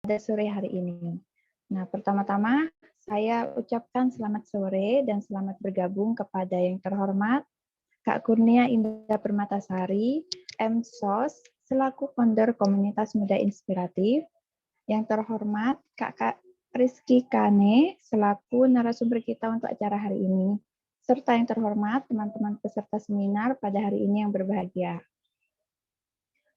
pada sore hari ini. Nah, pertama-tama saya ucapkan selamat sore dan selamat bergabung kepada yang terhormat Kak Kurnia Indah Permatasari, MSOS, selaku founder Komunitas Muda Inspiratif. Yang terhormat Kakak Rizky Kane, selaku narasumber kita untuk acara hari ini. Serta yang terhormat teman-teman peserta seminar pada hari ini yang berbahagia.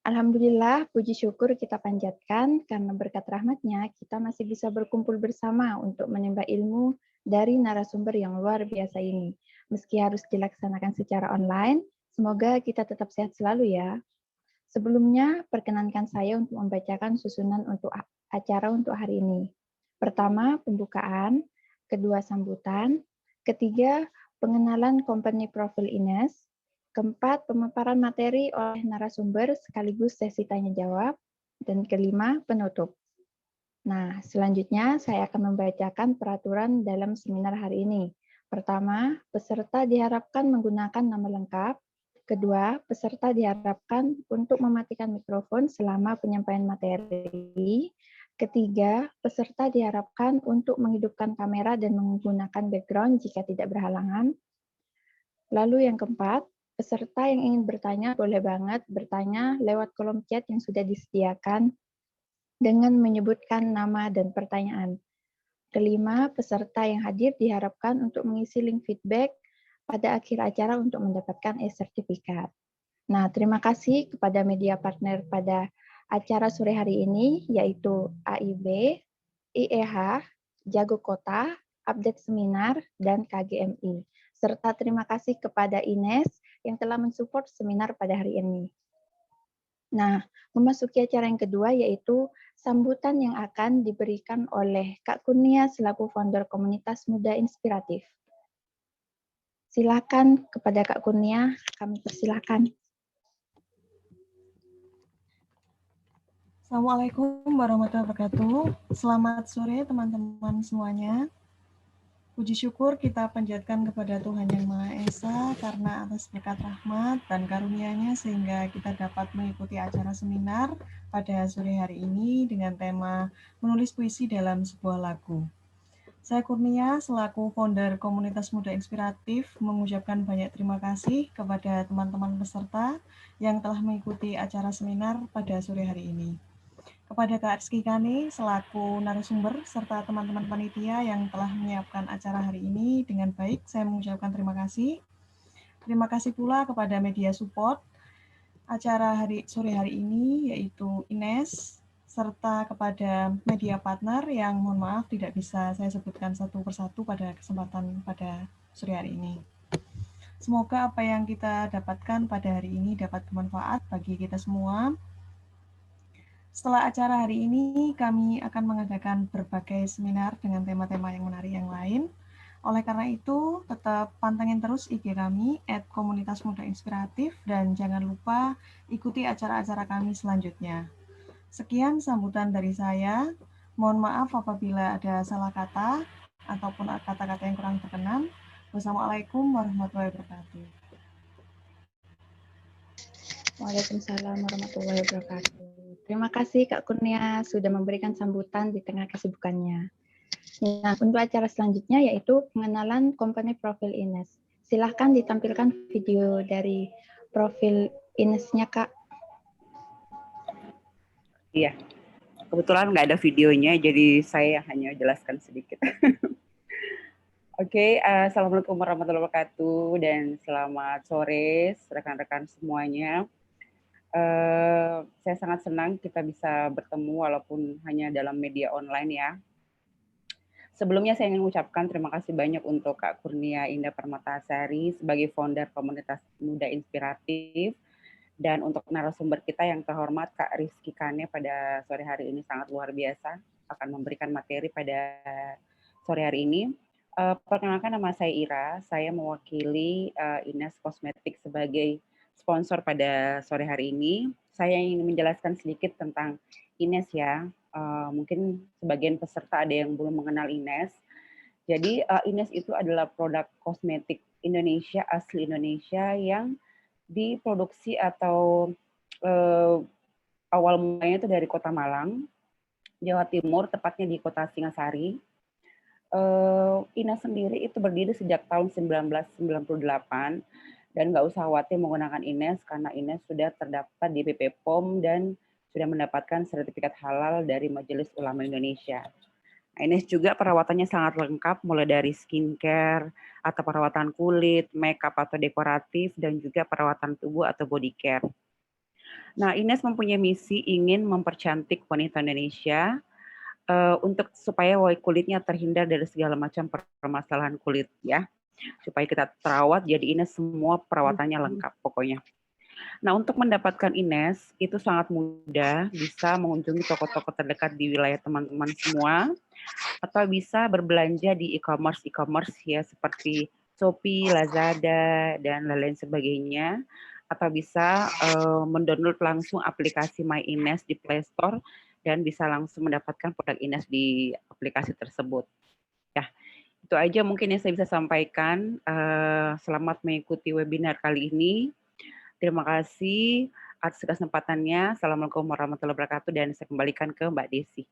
Alhamdulillah, puji syukur kita panjatkan karena berkat rahmatnya kita masih bisa berkumpul bersama untuk menimba ilmu dari narasumber yang luar biasa ini. Meski harus dilaksanakan secara online, semoga kita tetap sehat selalu ya. Sebelumnya, perkenankan saya untuk membacakan susunan untuk acara untuk hari ini. Pertama, pembukaan, kedua, sambutan, ketiga, pengenalan company profil Ines, keempat, pemaparan materi oleh narasumber sekaligus sesi tanya-jawab, dan kelima, penutup. Nah, selanjutnya saya akan membacakan peraturan dalam seminar hari ini. Pertama, peserta diharapkan menggunakan nama lengkap. Kedua, peserta diharapkan untuk mematikan mikrofon selama penyampaian materi. Ketiga, peserta diharapkan untuk menghidupkan kamera dan menggunakan background jika tidak berhalangan. Lalu yang keempat, peserta yang ingin bertanya boleh banget bertanya lewat kolom chat yang sudah disediakan dengan menyebutkan nama dan pertanyaan. Kelima, peserta yang hadir diharapkan untuk mengisi link feedback pada akhir acara untuk mendapatkan e-sertifikat. Nah, terima kasih kepada media partner pada acara sore hari ini, yaitu AIB, IEH, Jago Kota, Update Seminar, dan KGMI. Serta terima kasih kepada Ines yang telah mensupport seminar pada hari ini. Nah, memasuki acara yang kedua yaitu sambutan yang akan diberikan oleh Kak Kurnia selaku founder Komunitas Muda Inspiratif. Silakan kepada Kak Kurnia, kami persilakan. Assalamualaikum warahmatullahi wabarakatuh. Selamat sore teman-teman semuanya. Puji syukur kita panjatkan kepada Tuhan Yang Maha Esa karena atas berkat rahmat dan karunia-Nya sehingga kita dapat mengikuti acara seminar pada sore hari ini dengan tema menulis puisi dalam sebuah lagu. Saya Kurnia selaku founder Komunitas Muda Inspiratif mengucapkan banyak terima kasih kepada teman-teman peserta yang telah mengikuti acara seminar pada sore hari ini. Kepada Kak Rizky Kane selaku narasumber serta teman-teman panitia yang telah menyiapkan acara hari ini dengan baik, saya mengucapkan terima kasih. Terima kasih pula kepada media support acara sore hari ini yaitu Ines serta kepada media partner yang mohon maaf tidak bisa saya sebutkan satu persatu pada kesempatan pada sore hari ini. Semoga apa yang kita dapatkan pada hari ini dapat bermanfaat bagi kita semua. Setelah acara hari ini, kami akan mengadakan berbagai seminar dengan tema-tema yang menarik yang lain. Oleh karena itu, tetap pantengin terus IG kami @komunitasmudainspiratif dan jangan lupa ikuti acara-acara kami selanjutnya. Sekian sambutan dari saya. Mohon maaf apabila ada salah kata ataupun kata-kata yang kurang berkenan. Wassalamualaikum warahmatullahi wabarakatuh. Waalaikumsalam warahmatullahi wabarakatuh. Terima kasih Kak Kurnia sudah memberikan sambutan di tengah kesibukannya. Nah, untuk acara selanjutnya yaitu pengenalan company profil Ines. Silahkan ditampilkan video dari profil Ines-nya, Kak. Iya, kebetulan nggak ada videonya, jadi saya hanya jelaskan sedikit. Oke, Assalamualaikum warahmatullahi wabarakatuh, dan selamat sore rekan-rekan semuanya. Saya sangat senang kita bisa bertemu walaupun hanya dalam media online ya. Sebelumnya saya ingin mengucapkan terima kasih banyak untuk Kak Kurnia Indah Permatasari sebagai founder Komunitas Muda Inspiratif, dan untuk narasumber kita yang terhormat Kak Rizky Kane pada sore hari ini sangat luar biasa akan memberikan materi pada sore hari ini. Perkenalkan, nama saya Ira, saya mewakili Ines Kosmetik sebagai sponsor pada sore hari ini. Saya ingin menjelaskan sedikit tentang Ines ya. Mungkin sebagian peserta ada yang belum mengenal Ines. Jadi Ines itu adalah produk kosmetik Indonesia, asli Indonesia yang diproduksi atau awal mulanya itu dari Kota Malang. Jawa Timur, tepatnya di Kota Singasari. Ines sendiri itu berdiri sejak tahun 1998 dan nggak usah khawatir menggunakan Ines karena Ines sudah terdaftar di BP POM dan sudah mendapatkan sertifikat halal dari Majelis Ulama Indonesia. Ines juga perawatannya sangat lengkap, mulai dari skincare atau perawatan kulit, makeup atau dekoratif, dan juga perawatan tubuh atau body care. Nah, Ines mempunyai misi ingin mempercantik wanita Indonesia untuk supaya kulitnya terhindar dari segala macam permasalahan kulit ya. Supaya kita terawat, jadi Ines semua perawatannya lengkap pokoknya. Nah, untuk mendapatkan Ines itu sangat mudah, bisa mengunjungi toko-toko terdekat di wilayah teman-teman semua, atau bisa berbelanja di e-commerce ya seperti Shopee, Lazada, dan lain-lain sebagainya, atau bisa mendownload langsung aplikasi My Ines di Play Store dan bisa langsung mendapatkan produk Ines di aplikasi tersebut. Ya, itu aja mungkin yang saya bisa sampaikan. Selamat mengikuti webinar kali ini. Terima kasih atas kesempatannya. Assalamualaikum warahmatullahi wabarakatuh, dan saya kembalikan ke Mbak Desi.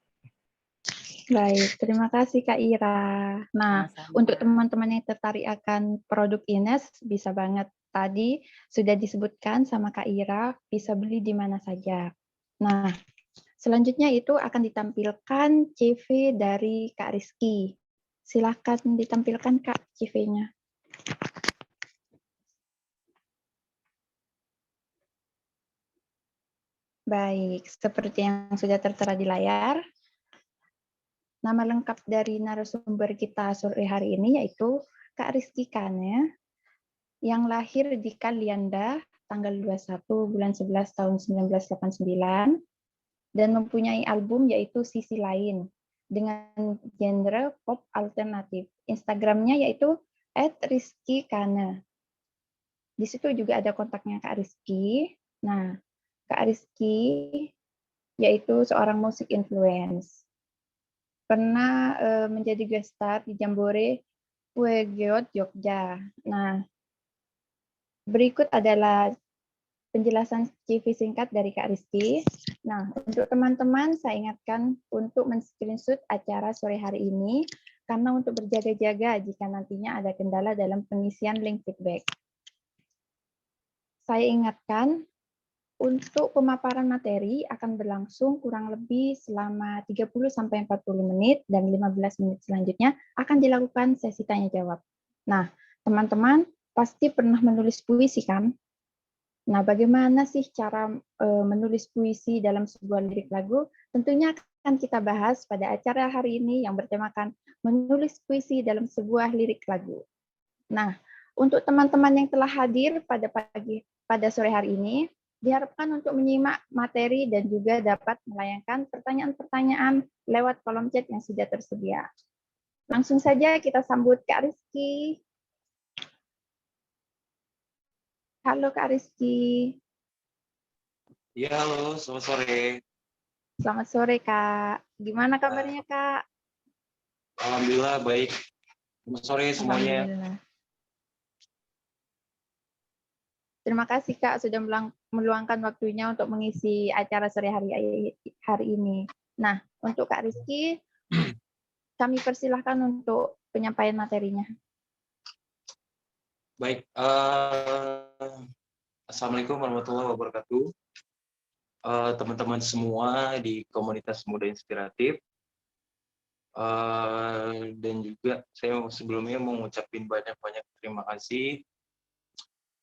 Baik, terima kasih Kak Ira. Nah, untuk teman-teman yang tertarik akan produk Ines, bisa banget tadi sudah disebutkan sama Kak Ira, bisa beli di mana saja. Nah, selanjutnya itu akan ditampilkan CV dari Kak Rizky. Silakan ditampilkan Kak CV-nya. Baik, seperti yang sudah tertera di layar, nama lengkap dari narasumber kita sore hari ini yaitu Kak Rizky Kane, yang lahir di Kalianda tanggal 21 bulan 11 tahun 1989, dan mempunyai album yaitu Sisi Lain dengan genre pop alternatif. Instagramnya yaitu @rizkykane. Di situ juga ada kontaknya Kak Rizky. Nah, Kak Rizky yaitu seorang musik influence. Pernah menjadi guest star di Jambore Puegeot Jogja. Nah, berikut adalah penjelasan CV singkat dari Kak Rizky. Nah, untuk teman-teman saya ingatkan untuk men-screenshot acara sore hari ini karena untuk berjaga-jaga jika nantinya ada kendala dalam pengisian link feedback. Saya ingatkan untuk pemaparan materi akan berlangsung kurang lebih selama 30-40 menit dan 15 menit selanjutnya akan dilakukan sesi tanya jawab. Nah, teman-teman pasti pernah menulis puisi kan? Nah, bagaimana sih cara menulis puisi dalam sebuah lirik lagu? Tentunya akan kita bahas pada acara hari ini yang bertemakan menulis puisi dalam sebuah lirik lagu. Nah, untuk teman-teman yang telah hadir pada sore hari ini, diharapkan untuk menyimak materi dan juga dapat melayangkan pertanyaan-pertanyaan lewat kolom chat yang sudah tersedia. Langsung saja kita sambut Kak Rizky. Halo Kak Rizky. Ya, halo, selamat sore. Selamat sore Kak. Gimana kabarnya Kak? Alhamdulillah baik. Selamat sore semuanya. Alhamdulillah. Terima kasih Kak sudah meluangkan waktunya untuk mengisi acara sore hari ini. Nah, untuk Kak Rizky, kami persilahkan untuk penyampaian materinya. Baik, Assalamualaikum warahmatullahi wabarakatuh. Teman-teman semua di komunitas Muda Inspiratif. Dan juga saya sebelumnya mau ngucapin banyak-banyak terima kasih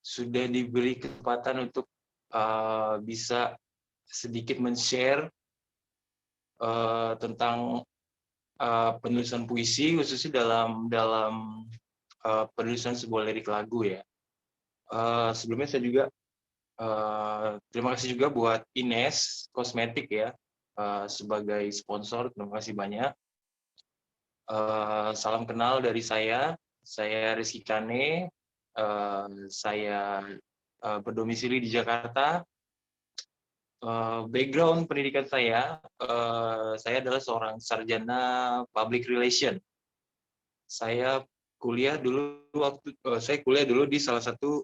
sudah diberi kesempatan untuk bisa sedikit men-share tentang penulisan puisi, khususnya dalam penulisan sebuah lirik lagu ya. Sebelumnya saya juga terima kasih juga buat Ines Kosmetik ya sebagai sponsor. Terima kasih banyak. Salam kenal dari saya Rizky Kane. Saya berdomisili di Jakarta. Background pendidikan saya adalah seorang sarjana public relation. Saya kuliah dulu di salah satu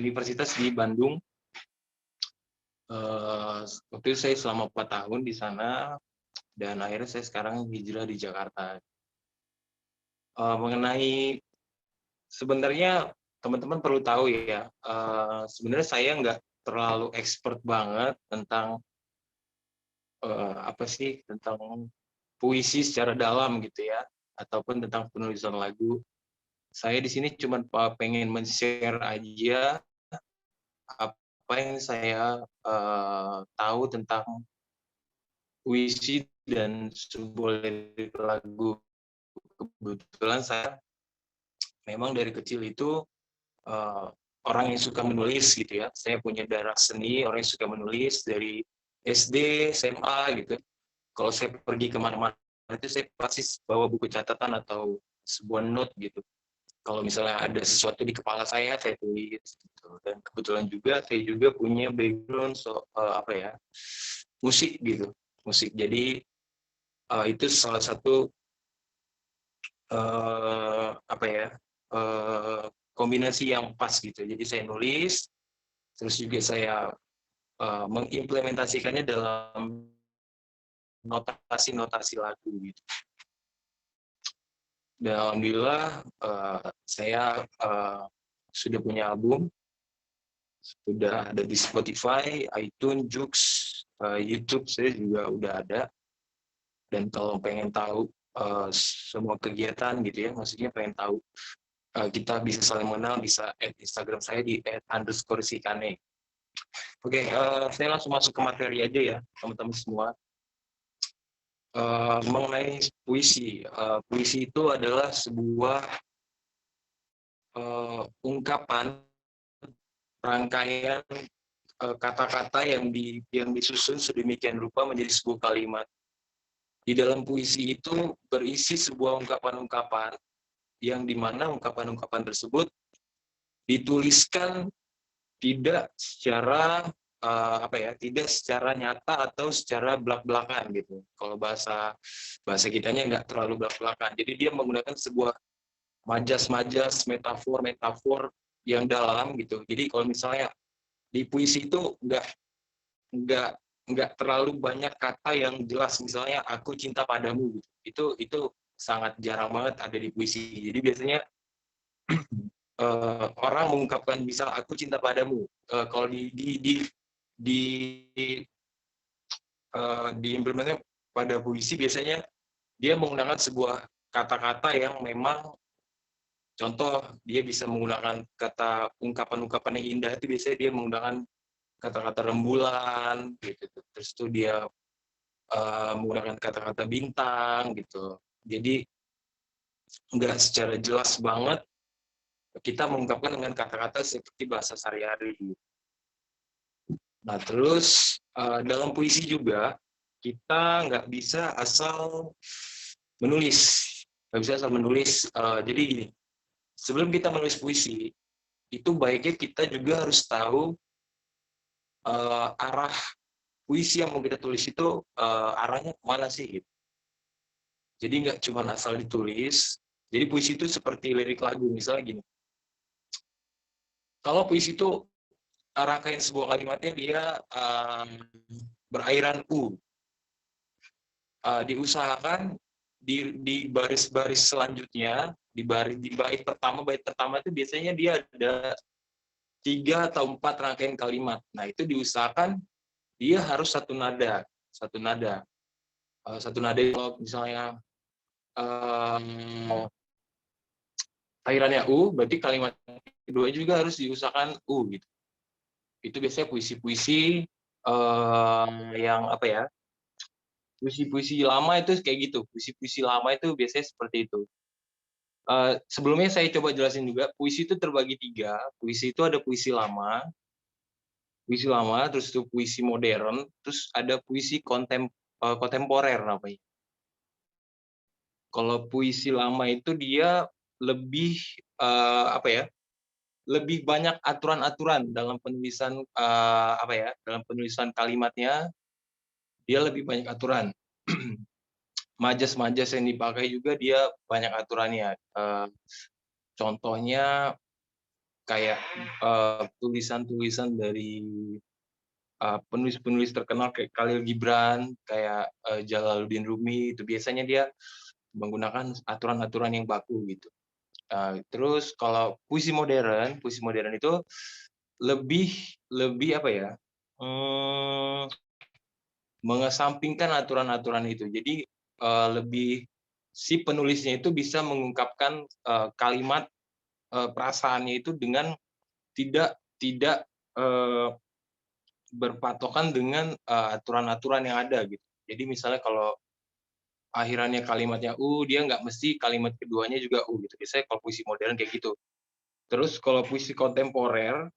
universitas di Bandung. Waktu itu saya selama 4 tahun di sana. dan akhirnya saya sekarang hijrah di Jakarta. Mengenai sebenarnya teman-teman perlu tahu ya, sebenarnya saya nggak terlalu expert banget tentang apa sih, tentang puisi secara dalam gitu ya, ataupun tentang penulisan lagu. Saya di sini cuma pengen men-share aja apa yang saya tahu tentang puisi dan sebuah lirik lagu. Kebetulan saya memang dari kecil itu orang yang suka menulis gitu ya. Saya punya darah seni, orang yang suka menulis dari SD, SMA gitu. Kalau saya pergi kemana-mana itu saya pasti bawa buku catatan atau sebuah note gitu. Kalau misalnya ada sesuatu di kepala saya tulis gitu. Dan kebetulan juga saya juga punya background apa ya, musik gitu, musik. Jadi itu salah satu apa ya, kombinasi yang pas gitu. Jadi saya nulis, terus juga saya mengimplementasikannya dalam notasi-notasi lagu gitu. Dan alhamdulillah saya sudah punya album, sudah ada di Spotify, iTunes, Joox, YouTube saya juga udah ada. Dan kalau pengen tahu semua kegiatan gitu ya, maksudnya pengen tahu kita bisa saling mengenal, bisa add Instagram saya di @_sikane. Oke, saya langsung masuk ke materi aja ya teman-teman semua. Mengenai puisi, puisi itu adalah sebuah ungkapan, rangkaian kata-kata yang disusun sedemikian rupa menjadi sebuah kalimat. Di dalam puisi itu berisi sebuah ungkapan-ungkapan yang dimana ungkapan-ungkapan tersebut dituliskan tidak secara apa ya, tidak secara nyata atau secara belak-belakan gitu. Kalau bahasa kitanya nggak terlalu belak-belakan. Jadi dia menggunakan sebuah majas-majas, metafor yang dalam gitu. Jadi kalau misalnya di puisi itu nggak terlalu banyak kata yang jelas, misalnya aku cinta padamu gitu. Itu sangat jarang banget ada di puisi. Jadi biasanya orang mengungkapkan misal aku cinta padamu. Kalau diimplementasikan pada puisi biasanya dia menggunakan sebuah kata-kata yang memang, contoh dia bisa menggunakan kata ungkapan-ungkapan yang indah itu biasanya dia menggunakan kata-kata rembulan gitu. Terus itu dia menggunakan kata-kata bintang gitu. Jadi nggak secara jelas banget kita mengungkapkan dengan kata-kata seperti bahasa sehari-hari. Nah terus dalam puisi juga kita nggak bisa asal menulis, jadi gini, sebelum kita menulis puisi itu baiknya kita juga harus tahu arah puisi yang mau kita tulis itu arahnya kemana sih gitu. Jadi nggak cuma asal ditulis. Jadi puisi itu seperti lirik lagu, misalnya gini, kalau puisi itu rangkaian sebuah kalimatnya dia berairan u, diusahakan di baris-baris selanjutnya, di bait pertama itu biasanya dia ada 3 atau 4 rangkaian kalimat. Nah itu diusahakan dia harus satu nada. Satu nada kalau misalnya airannya u, berarti kalimat kedua juga harus diusahakan u gitu. Itu biasanya puisi-puisi yang apa ya, puisi-puisi lama itu kayak gitu. Puisi-puisi lama itu biasanya seperti itu. Sebelumnya saya coba jelasin juga, puisi itu terbagi 3. Puisi itu ada puisi lama, terus itu puisi modern, terus ada puisi kontemporer namanya. Kalau puisi lama itu dia lebih apa ya, lebih banyak aturan-aturan dalam penulisan apa ya, dalam penulisan kalimatnya dia lebih banyak aturan. Majas-majas yang dipakai juga dia banyak aturannya. Contohnya kayak tulisan-tulisan dari penulis-penulis terkenal kayak Khalil Gibran, kayak Jalaluddin Rumi, itu biasanya dia menggunakan aturan-aturan yang baku gitu. Terus kalau puisi modern itu lebih apa ya? Mengesampingkan aturan-aturan itu. Jadi lebih si penulisnya itu bisa mengungkapkan kalimat perasaannya itu dengan tidak berpatokan dengan aturan-aturan yang ada gitu. Jadi misalnya kalau akhirannya kalimatnya U, dia nggak mesti kalimat keduanya juga U gitu. Biasanya kalau puisi modern kayak gitu. Terus kalau puisi kontemporer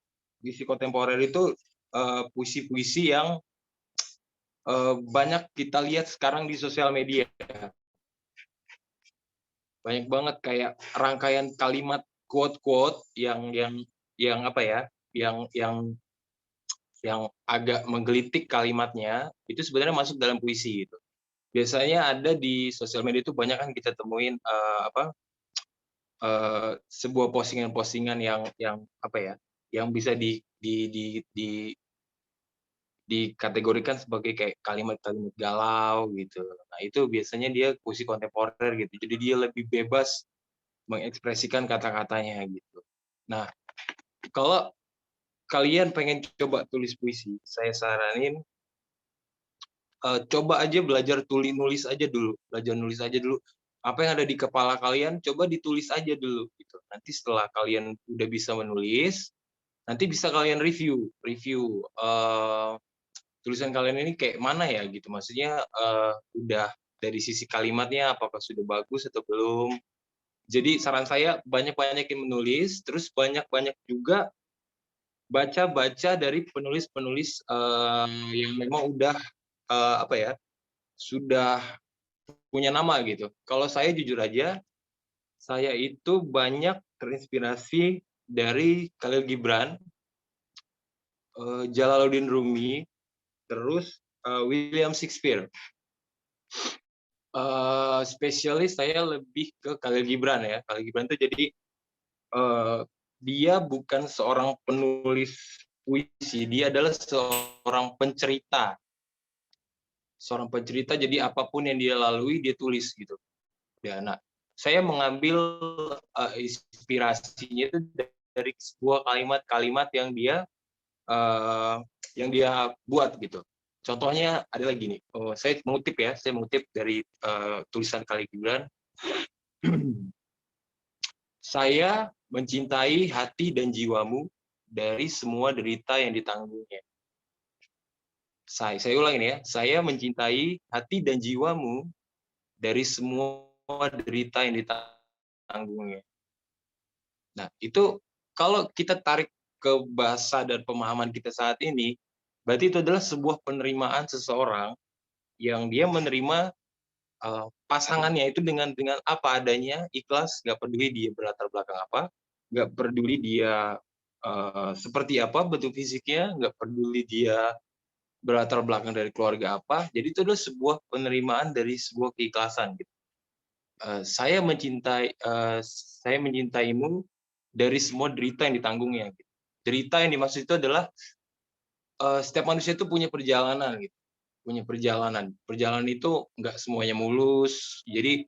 itu puisi-puisi yang banyak kita lihat sekarang di sosial media. Banyak banget kayak rangkaian kalimat quote-quote yang apa ya, yang agak menggelitik kalimatnya, itu sebenarnya masuk dalam puisi gitu. Biasanya ada di sosial media itu banyak kan kita temuin sebuah postingan-postingan yang apa ya, yang bisa dikategorikan sebagai kayak kalimat-kalimat galau gitu. Nah, itu biasanya dia puisi kontemporer gitu. Jadi dia lebih bebas mengekspresikan kata-katanya gitu. Nah, kalau kalian pengen coba tulis puisi, saya saranin coba aja belajar nulis aja dulu, belajar nulis aja dulu. Apa yang ada di kepala kalian, coba ditulis aja dulu gitu. Nanti setelah kalian udah bisa menulis, nanti bisa kalian review tulisan kalian ini kayak mana ya gitu. Maksudnya udah dari sisi kalimatnya apakah sudah bagus atau belum. Jadi saran saya banyak-banyakin menulis, terus banyak-banyak juga baca-baca dari penulis-penulis yang memang udah apa ya, sudah punya nama gitu. Kalau saya jujur aja, saya itu banyak terinspirasi dari Khalil Gibran, Jalaluddin Rumi, terus William Shakespeare. Spesialis saya lebih ke Khalil Gibran ya. Khalil Gibran itu jadi dia bukan seorang penulis puisi, dia adalah seorang pencerita. Seorang pencerita, jadi apapun yang dia lalui dia tulis gitu. Ya, nah, saya mengambil inspirasinya itu dari sebuah kalimat-kalimat yang dia buat gitu. Contohnya ada lagi nih. Saya mengutip dari tulisan Khalil Gibran. Saya mencintai hati dan jiwamu dari semua derita yang ditanggungnya. Saya ulangi ya. Saya mencintai hati dan jiwamu dari semua derita yang ditanggungnya. Nah, itu kalau kita tarik ke bahasa dan pemahaman kita saat ini, berarti itu adalah sebuah penerimaan seseorang yang dia menerima pasangannya itu dengan apa adanya, ikhlas, nggak peduli dia berlatar belakang apa, nggak peduli dia seperti apa bentuk fisiknya, nggak peduli dia berlatar belakang dari keluarga apa. Jadi itu adalah sebuah penerimaan dari sebuah keikhlasan gitu. Saya mencintaimu dari semua derita yang ditanggungnya. Gitu. Derita yang dimaksud itu adalah setiap manusia itu punya perjalanan, gitu. Punya perjalanan. Perjalanan itu nggak semuanya mulus. Jadi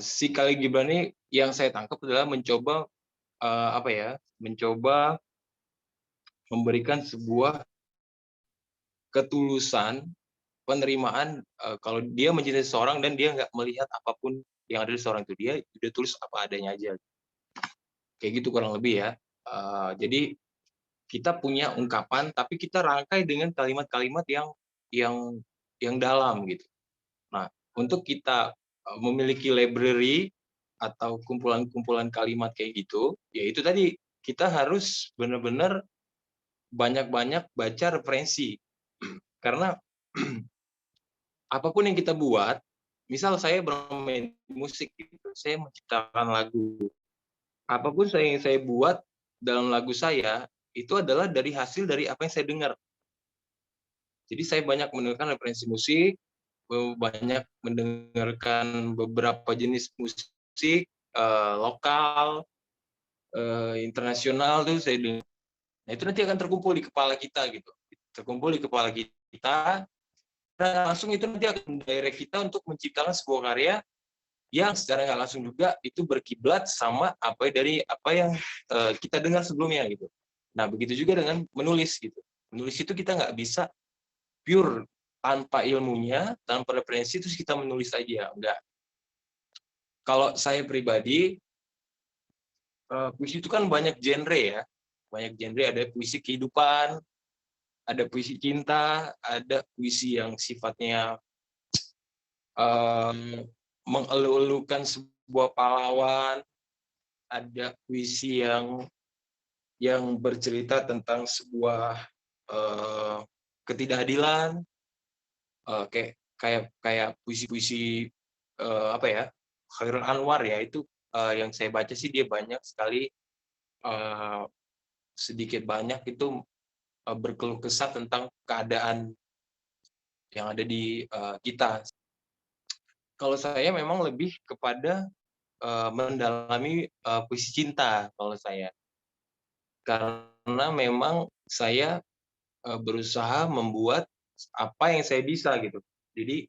si Khalil Gibran ini yang saya tangkap adalah mencoba mencoba memberikan sebuah ketulusan, penerimaan kalau dia mencintai seseorang dan dia nggak melihat apapun yang ada di seseorang itu, dia udah tulis apa adanya aja. Kayak gitu kurang lebih ya. Jadi kita punya ungkapan, tapi kita rangkai dengan kalimat-kalimat yang dalam gitu. Nah, untuk kita memiliki library atau kumpulan-kumpulan kalimat kayak gitu, ya itu tadi kita harus benar-benar banyak-banyak baca referensi. Karena apapun yang kita buat, misal saya bermain musik gitu, saya menciptakan lagu. Apapun yang saya buat dalam lagu saya, itu adalah dari hasil dari apa yang saya dengar. Jadi saya banyak mendengarkan referensi musik, banyak mendengarkan beberapa jenis musik lokal, internasional tuh saya dengar. Nah itu nanti akan terkumpul di kepala kita gitu. terkumpul di kepala kita, dan langsung itu nanti akan mendirect kita untuk menciptakan sebuah karya yang secara nggak langsung juga itu berkiblat sama apa yang kita dengar sebelumnya gitu. Nah, begitu juga dengan menulis gitu. Menulis itu kita nggak bisa pure tanpa ilmunya, tanpa referensi terus kita menulis aja, enggak. Kalau saya pribadi, puisi itu kan banyak genre ya, banyak genre, ada puisi kehidupan, ada puisi cinta, ada puisi yang sifatnya mengeluh-elukan sebuah pahlawan, ada puisi yang bercerita tentang sebuah ketidakadilan, kayak puisi-puisi apa ya, Khairul Anwar ya, itu yang saya baca sih dia banyak sekali, sedikit banyak itu berkeluh kesah tentang keadaan yang ada di kita. Kalau saya memang lebih kepada mendalami puisi cinta kalau saya, karena memang saya berusaha membuat apa yang saya bisa gitu. Jadi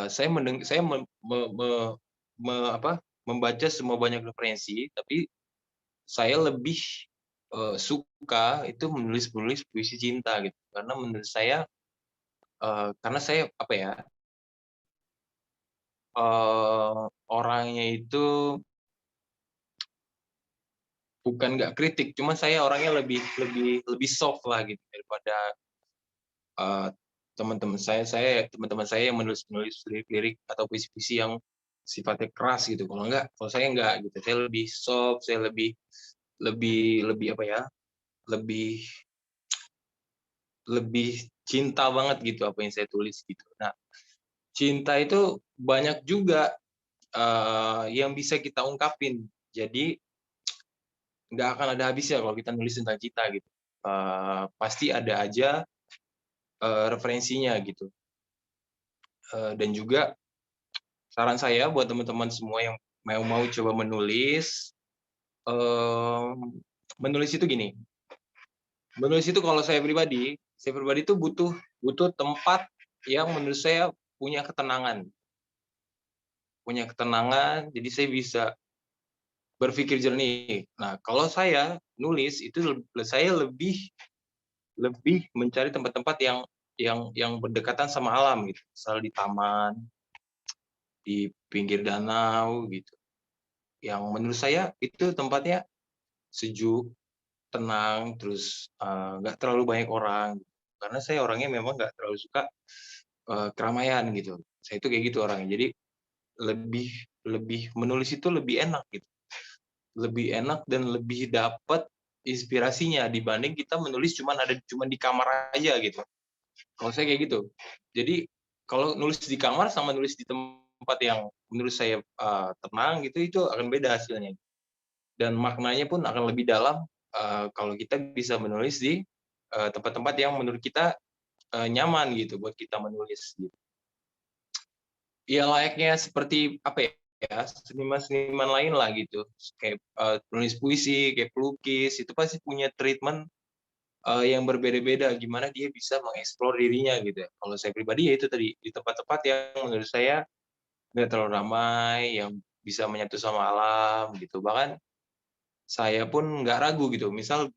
saya membaca semua banyak referensi, tapi saya lebih suka itu menulis puisi cinta gitu. Karena menurut saya karena saya apa ya, orangnya itu bukan nggak kritik, cuma saya orangnya lebih soft lah gitu daripada teman-teman saya yang menulis lirik atau puisi-puisi yang sifatnya keras gitu. Kalau saya enggak gitu. Saya lebih soft, saya lebih lebih apa ya? Lebih cinta banget gitu apa yang saya tulis gitu. Nah, cinta itu banyak juga yang bisa kita ungkapin. Jadi nggak akan ada habisnya kalau kita nulis tentang cinta gitu. Pasti ada aja referensinya gitu. Dan juga saran saya buat teman-teman semua yang mau coba menulis, menulis itu gini, menulis itu kalau saya pribadi itu butuh tempat yang menurut saya punya ketenangan, jadi saya bisa berpikir jernih. Nah, kalau saya nulis itu saya lebih mencari tempat-tempat yang berdekatan sama alam gitu, misal di taman, di pinggir danau gitu. Yang menurut saya itu tempatnya sejuk, tenang, terus nggak terlalu banyak orang. Karena saya orangnya memang nggak terlalu suka keramaian gitu. Saya itu kayak gitu orangnya. Jadi lebih lebih menulis itu lebih enak gitu. Lebih enak dan lebih dapat inspirasinya dibanding kita menulis cuma di kamar aja gitu. Kalau saya kayak gitu. Jadi kalau nulis di kamar sama nulis di tempat yang menurut saya tenang gitu, itu akan beda hasilnya. Dan maknanya pun akan lebih dalam kalau kita bisa menulis di tempat-tempat yang menurut kita nyaman gitu buat kita menulis gitu. Ya layaknya seperti apa ya, seniman-seniman lain lah gitu. Kayak penulis puisi, kayak pelukis, itu pasti punya treatment yang berbeda-beda gimana dia bisa mengeksplor dirinya gitu ya. Kalau saya pribadi ya itu tadi, di tempat-tempat yang menurut saya nggak terlalu ramai, yang bisa menyatu sama alam gitu. Bahkan saya pun nggak ragu gitu. Misal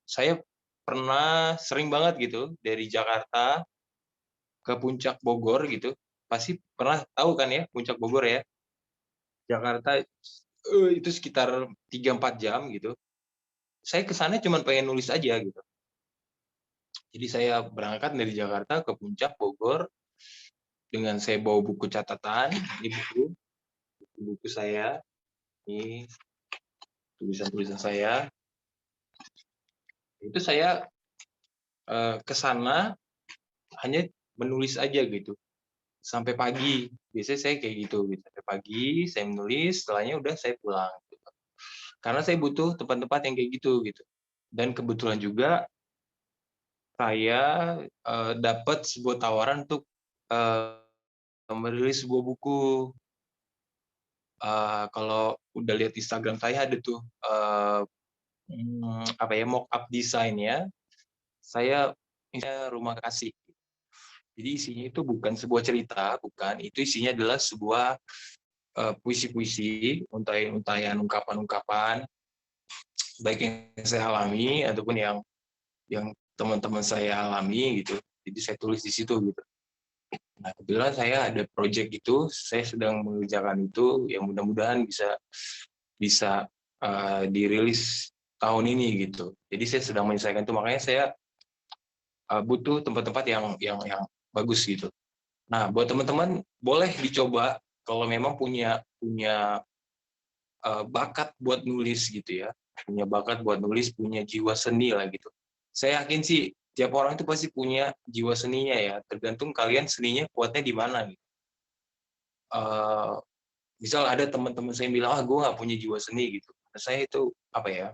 saya pernah sering banget gitu dari Jakarta ke Puncak Bogor gitu. Pasti pernah tahu kan ya Puncak Bogor ya. Jakarta itu sekitar 3-4 jam gitu. Saya ke sana cuma pengen nulis aja gitu. Jadi saya berangkat dari Jakarta ke Puncak Bogor dengan saya bawa buku catatan, ini buku saya, ini tulisan-tulisan saya. Itu saya ke sana hanya menulis aja gitu sampai pagi. Biasanya saya kayak gitu. Sampai pagi saya menulis, setelahnya udah saya pulang gitu. Karena saya butuh tempat-tempat yang kayak gitu gitu. Dan kebetulan juga saya dapat sebuah tawaran untuk merilis sebuah buku. Kalau udah lihat Instagram saya ada tuh apa ya, mock up desain ya. Saya Rumah Kasih. Jadi isinya itu bukan sebuah cerita, bukan. Itu isinya adalah sebuah puisi-puisi, untayan-untayan, ungkapan-ungkapan, baik yang saya alami ataupun yang teman-teman saya alami gitu. Jadi saya tulis di situ gitu. Nah, kebetulan saya ada project itu, saya sedang mengerjakan itu, yang mudah-mudahan bisa dirilis tahun ini gitu. Jadi saya sedang menyelesaikan itu, makanya saya butuh tempat-tempat yang bagus gitu. Nah, buat teman-teman boleh dicoba kalau memang punya bakat buat nulis gitu ya, punya bakat buat nulis, punya jiwa seni lah gitu. Saya yakin sih tiap orang itu pasti punya jiwa seninya ya, tergantung kalian seninya kuatnya di mana gitu. Misal ada teman-teman saya yang bilang, gue nggak punya jiwa seni gitu. Nah, saya itu apa ya,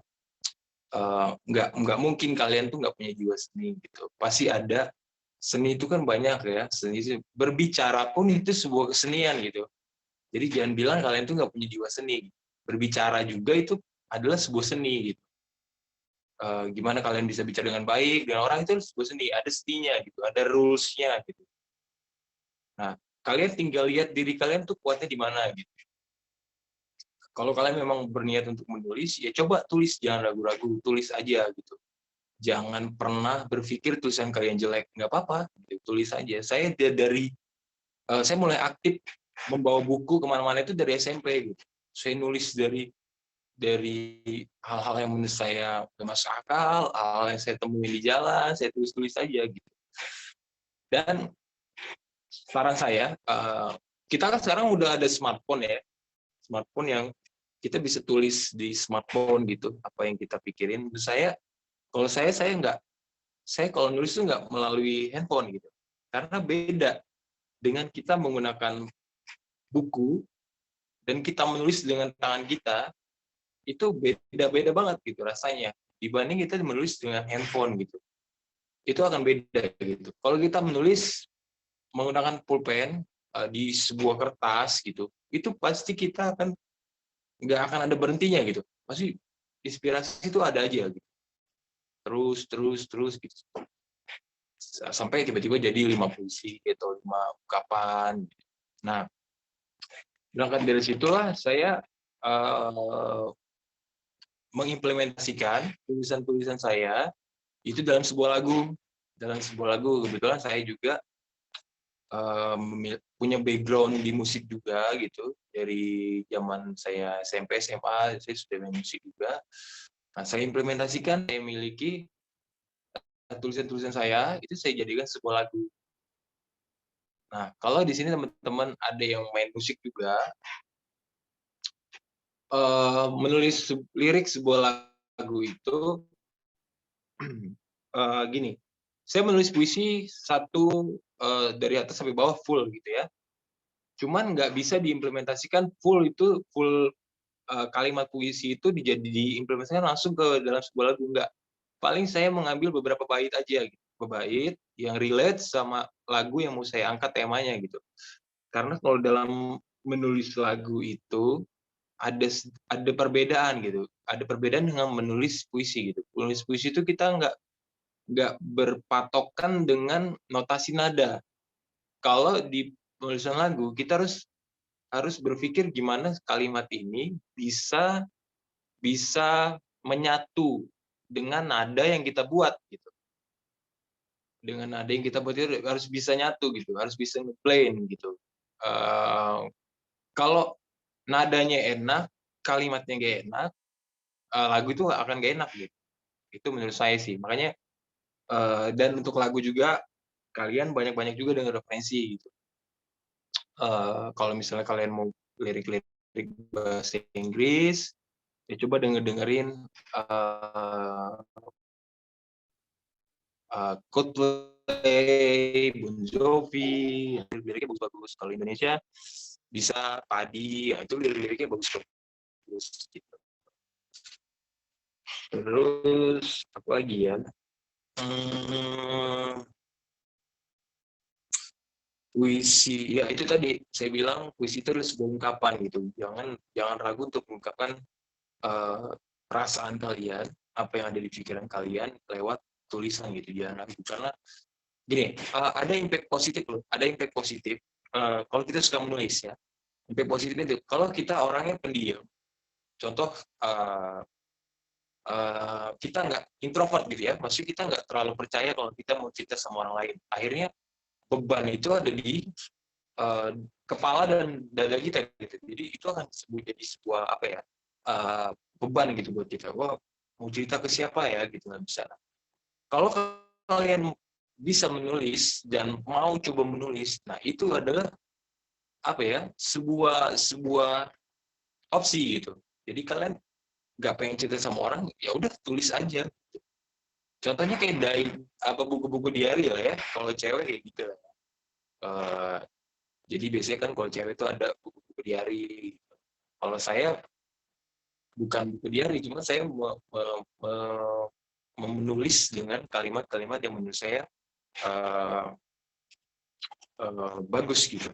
nggak mungkin kalian tuh nggak punya jiwa seni gitu. Pasti ada. Seni itu kan banyak ya, seni berbicara pun itu sebuah kesenian gitu. Jadi jangan bilang kalian tuh nggak punya jiwa seni. Berbicara juga itu adalah sebuah seni gitu. Gimana kalian bisa bicara dengan baik dengan orang itu sebuah seni, ada seninya gitu, ada rules-nya gitu. Nah, kalian tinggal lihat diri kalian tuh kuatnya di mana gitu. Kalau kalian memang berniat untuk menulis, ya coba tulis, jangan ragu-ragu, tulis aja gitu. Jangan pernah berpikir tulisan kalian jelek, nggak apa-apa, tulis aja. Saya mulai aktif membawa buku kemana-mana itu dari SMP gitu. Saya nulis dari hal-hal yang menurut saya masuk akal, hal-hal yang saya temuin di jalan, saya tulis-tulis aja gitu. Dan saran saya, kita kan sekarang udah ada smartphone ya, smartphone yang kita bisa tulis di smartphone gitu, apa yang kita pikirin. Menurut saya, saya kalau nulis itu nggak melalui handphone gitu, karena beda dengan kita menggunakan buku dan kita menulis dengan tangan kita, itu beda banget gitu rasanya dibanding kita menulis dengan handphone gitu. Itu akan beda gitu. Kalau kita menulis menggunakan pulpen di sebuah kertas gitu, itu pasti kita nggak akan ada berhentinya gitu. Pasti inspirasi itu ada aja gitu. Terus gitu. Sampai tiba-tiba jadi 5 puisi atau 5 ungkapan. Nah, berangkat dari situlah saya mengimplementasikan tulisan-tulisan saya itu dalam sebuah lagu. Dalam sebuah lagu, kebetulan saya juga punya background di musik juga gitu. Dari zaman saya SMP, SMA, saya sudah main musik juga. Nah, saya implementasikan, saya miliki tulisan-tulisan saya, itu saya jadikan sebuah lagu. Nah, kalau di sini teman-teman ada yang main musik juga, menulis lirik sebuah lagu itu, gini, saya menulis puisi satu dari atas sampai bawah full gitu ya. Cuman nggak bisa diimplementasikan full kalimat puisi itu diimplementasikan langsung ke dalam sebuah lagu, nggak. Paling saya mengambil beberapa bait aja gitu, bait yang relate sama lagu yang mau saya angkat temanya gitu. Karena kalau dalam menulis lagu itu ada perbedaan gitu, ada perbedaan dengan menulis puisi gitu. Menulis puisi itu kita nggak berpatokan dengan notasi nada. Kalau di penulisan lagu kita harus berpikir gimana kalimat ini bisa menyatu dengan nada yang kita buat gitu. Dengan nada yang kita buat itu harus bisa nyatu gitu, harus bisa nge-plain gitu. Kalau nadanya enak, kalimatnya nggak enak, lagu itu akan nggak enak gitu. Itu menurut saya sih. Makanya dan untuk lagu juga kalian banyak-banyak juga dengar referensi gitu. Kalau misalnya kalian mau lirik-lirik bahasa Inggris, ya coba dengerin Coldplay, Bon Jovi, liriknya bagus-bagus. Kalau Indonesia bisa Padi, itu liriknya bagus gitu. Terus apa lagi ya? Puisi, ya itu tadi saya bilang puisi itu harus sebuah ungkapan gitu. Jangan ragu untuk mengungkapkan perasaan kalian, apa yang ada di pikiran kalian lewat tulisan gitu di dalam lagu. Karena gini, ada impact positif loh, ada impact positif kalau kita suka menulis ya. Impact positifnya itu kalau kita orangnya pendiam, contoh kita nggak introvert gitu ya, maksudnya kita nggak terlalu percaya kalau kita mau cerita sama orang lain. Akhirnya beban itu ada di kepala dan dada kita gitu. Jadi itu akan jadi sebuah apa ya, beban gitu buat kita. Wah, mau cerita ke siapa ya gitu, nggak bisa. Kalau kalian bisa menulis dan mau coba menulis, nah itu adalah apa ya, sebuah opsi gitu. Jadi kalian nggak pengen cerita sama orang, ya udah tulis aja. Contohnya kayak buku-buku diary lah ya, kalau cewek kayak gitu. Jadi biasanya kan kalau cewek itu ada buku-buku diary. Kalau saya bukan buku diary, cuma saya menulis dengan kalimat-kalimat yang menurut saya bagus gitu.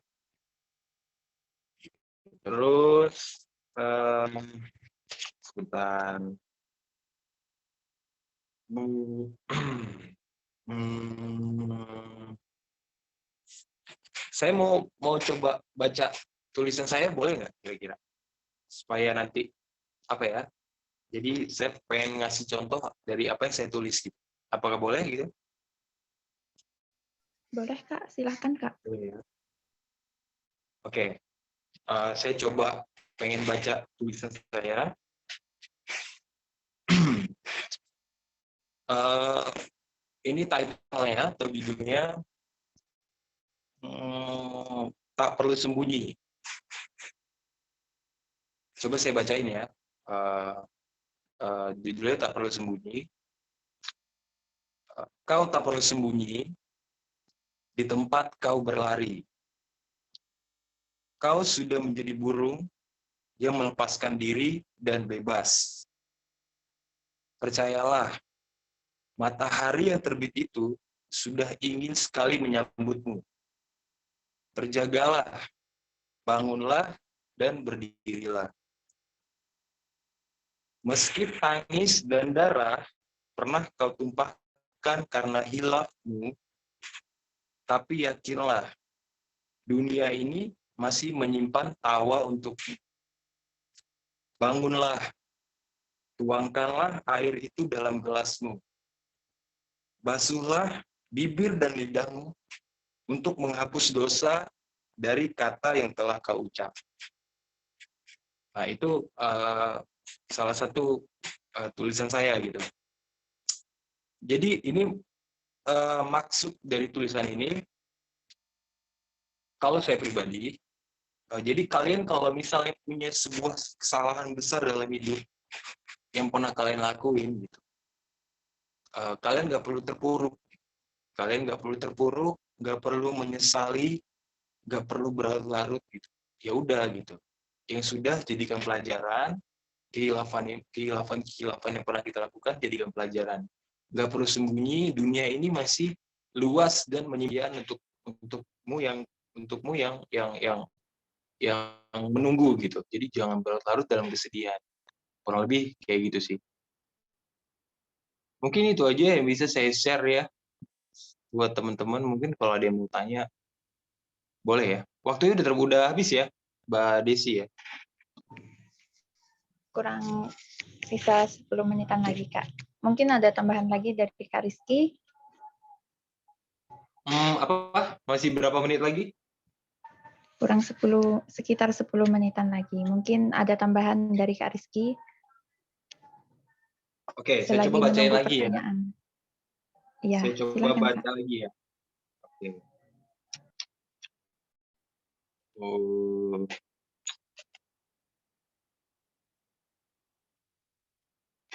Terus sebentar. Saya mau coba baca tulisan saya, boleh nggak kira-kira? Supaya nanti apa ya? Jadi saya pengen ngasih contoh dari apa yang saya tulis gitu. Apakah boleh gitu? Boleh Kak, silahkan Kak. Oke. Saya coba pengen baca tulisan saya. Ini title-nya atau judulnya Tak Perlu Sembunyi. Coba saya bacain ya. Judulnya Tak Perlu Sembunyi. Kau tak perlu sembunyi di tempat kau berlari. Kau sudah menjadi burung yang melepaskan diri dan bebas. Percayalah, matahari yang terbit itu sudah ingin sekali menyambutmu. Terjagalah, bangunlah, dan berdirilah. Meski tangis dan darah pernah kau tumpahkan karena hilafmu, tapi yakinlah, dunia ini masih menyimpan tawa untukmu. Bangunlah, tuangkanlah air itu dalam gelasmu. Basuhlah bibir dan lidahmu untuk menghapus dosa dari kata yang telah kau ucap. Nah, itu salah satu tulisan saya gitu. Jadi ini maksud dari tulisan ini, kalau saya pribadi, jadi kalian kalau misalnya punya sebuah kesalahan besar dalam hidup yang pernah kalian lakuin gitu, kalian nggak perlu terpuruk, nggak perlu menyesali, nggak perlu berlarut-larut gitu. Ya udah gitu. Yang sudah jadikan pelajaran, kehilafan yang pernah kita lakukan jadikan pelajaran. Nggak perlu sembunyi, dunia ini masih luas dan menyediakan untukmu yang menunggu gitu. Jadi jangan berlarut dalam kesedihan. Kurang lebih kayak gitu sih. Mungkin itu aja yang bisa saya share ya buat teman-teman. Mungkin kalau ada yang mau tanya, boleh ya. Waktunya udah habis ya, Mbak Desi ya. Kurang sisa 10 menitan lagi Kak. Mungkin ada tambahan lagi dari Kak Rizky. Apa? Masih berapa menit lagi? Kurang sekitar 10 menitan lagi. Mungkin ada tambahan dari Kak Rizky. Oke, saya coba bacain lagi pertanyaan. Ya, saya coba baca Kak. Lagi ya. Oke.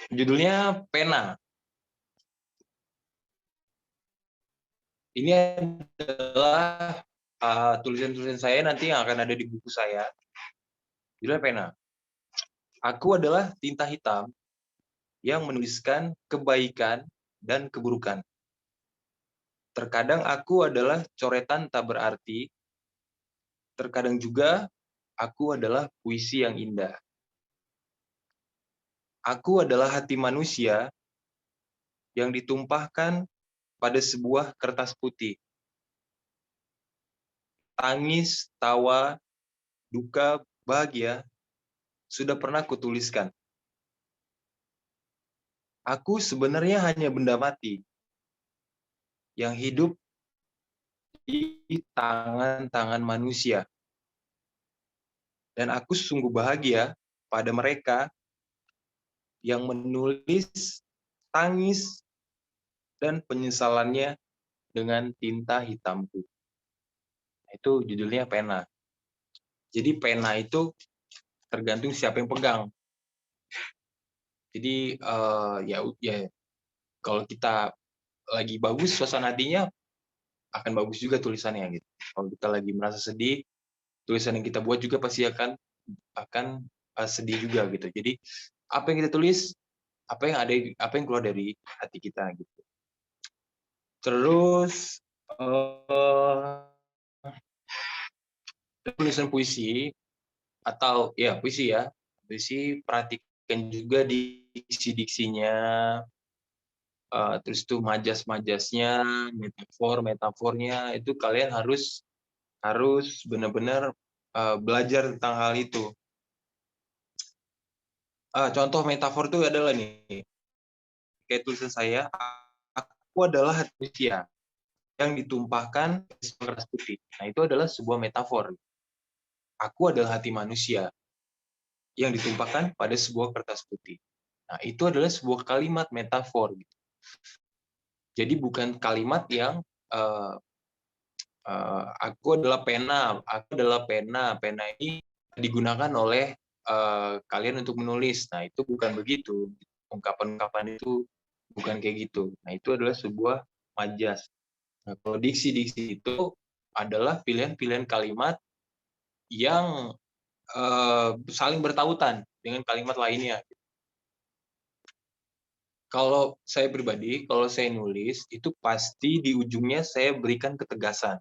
Judulnya Pena. Ini adalah tulisan-tulisan saya nanti yang akan ada di buku saya. Judulnya Pena. Aku adalah tinta hitam yang menuliskan kebaikan dan keburukan. Terkadang aku adalah coretan tak berarti, terkadang juga aku adalah puisi yang indah. Aku adalah hati manusia yang ditumpahkan pada sebuah kertas putih. Tangis, tawa, duka, bahagia sudah pernah kutuliskan. Aku sebenarnya hanya benda mati yang hidup di tangan-tangan manusia. Dan aku sungguh bahagia pada mereka yang menulis tangis dan penyesalannya dengan tinta hitamku. Itu judulnya pena. Jadi pena itu tergantung siapa yang pegang. Jadi ya kalau kita lagi bagus suasana hatinya akan bagus juga tulisannya gitu. Kalau kita lagi merasa sedih, tulisan yang kita buat juga pasti akan sedih juga gitu. Jadi apa yang kita tulis, apa yang keluar dari hati kita gitu. Terus tulisan puisi atau ya puisi perhatikan juga diksi-diksinya, terus tuh majas-majasnya, metafornya itu kalian harus benar-benar belajar tentang hal itu. Contoh metafor itu adalah nih, kayak tulisan saya, aku adalah hati manusia yang ditumpahkan di kertas putih. Nah itu adalah sebuah metafor. Aku adalah hati manusia yang ditumpahkan pada sebuah kertas putih. Nah itu adalah sebuah kalimat metafor. Jadi bukan kalimat yang aku adalah pena, pena ini digunakan oleh kalian untuk menulis. Nah itu bukan begitu, ungkapan-ungkapan itu bukan kayak gitu. Nah itu adalah sebuah majas. Nah kalau diksi-diksi itu adalah pilihan-pilihan kalimat yang saling bertautan dengan kalimat lainnya. Kalau saya pribadi, kalau saya nulis, itu pasti di ujungnya saya berikan ketegasan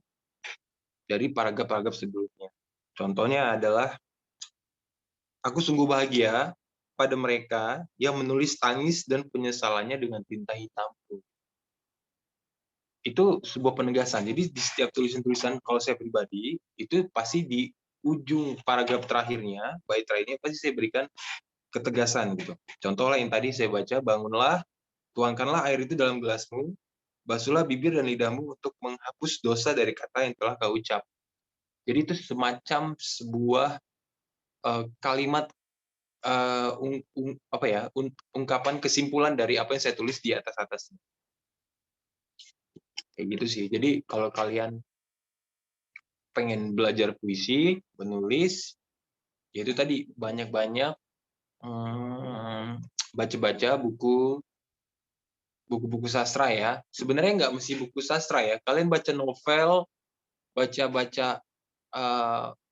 dari paragraf-paragraf sebelumnya. Contohnya adalah, aku sungguh bahagia pada mereka yang menulis tangis dan penyesalannya dengan tinta hitamku. Itu sebuah penegasan. Jadi di setiap tulisan-tulisan, kalau saya pribadi, itu pasti di ujung paragraf terakhirnya, bait terakhirnya, pasti saya berikan ketegasan gitu. Contohnya yang tadi saya baca, bangunlah, tuangkanlah air itu dalam gelasmu, basuhlah bibir dan lidahmu untuk menghapus dosa dari kata yang telah kau ucap. Jadi itu semacam sebuah kalimat ungkapan kesimpulan dari apa yang saya tulis di atas-atasnya. Kayak gitu sih. Jadi kalau kalian pengen belajar puisi, menulis, yaitu tadi banyak-banyak baca-baca buku-buku sastra ya. Sebenarnya nggak mesti buku sastra ya. Kalian baca novel, baca-baca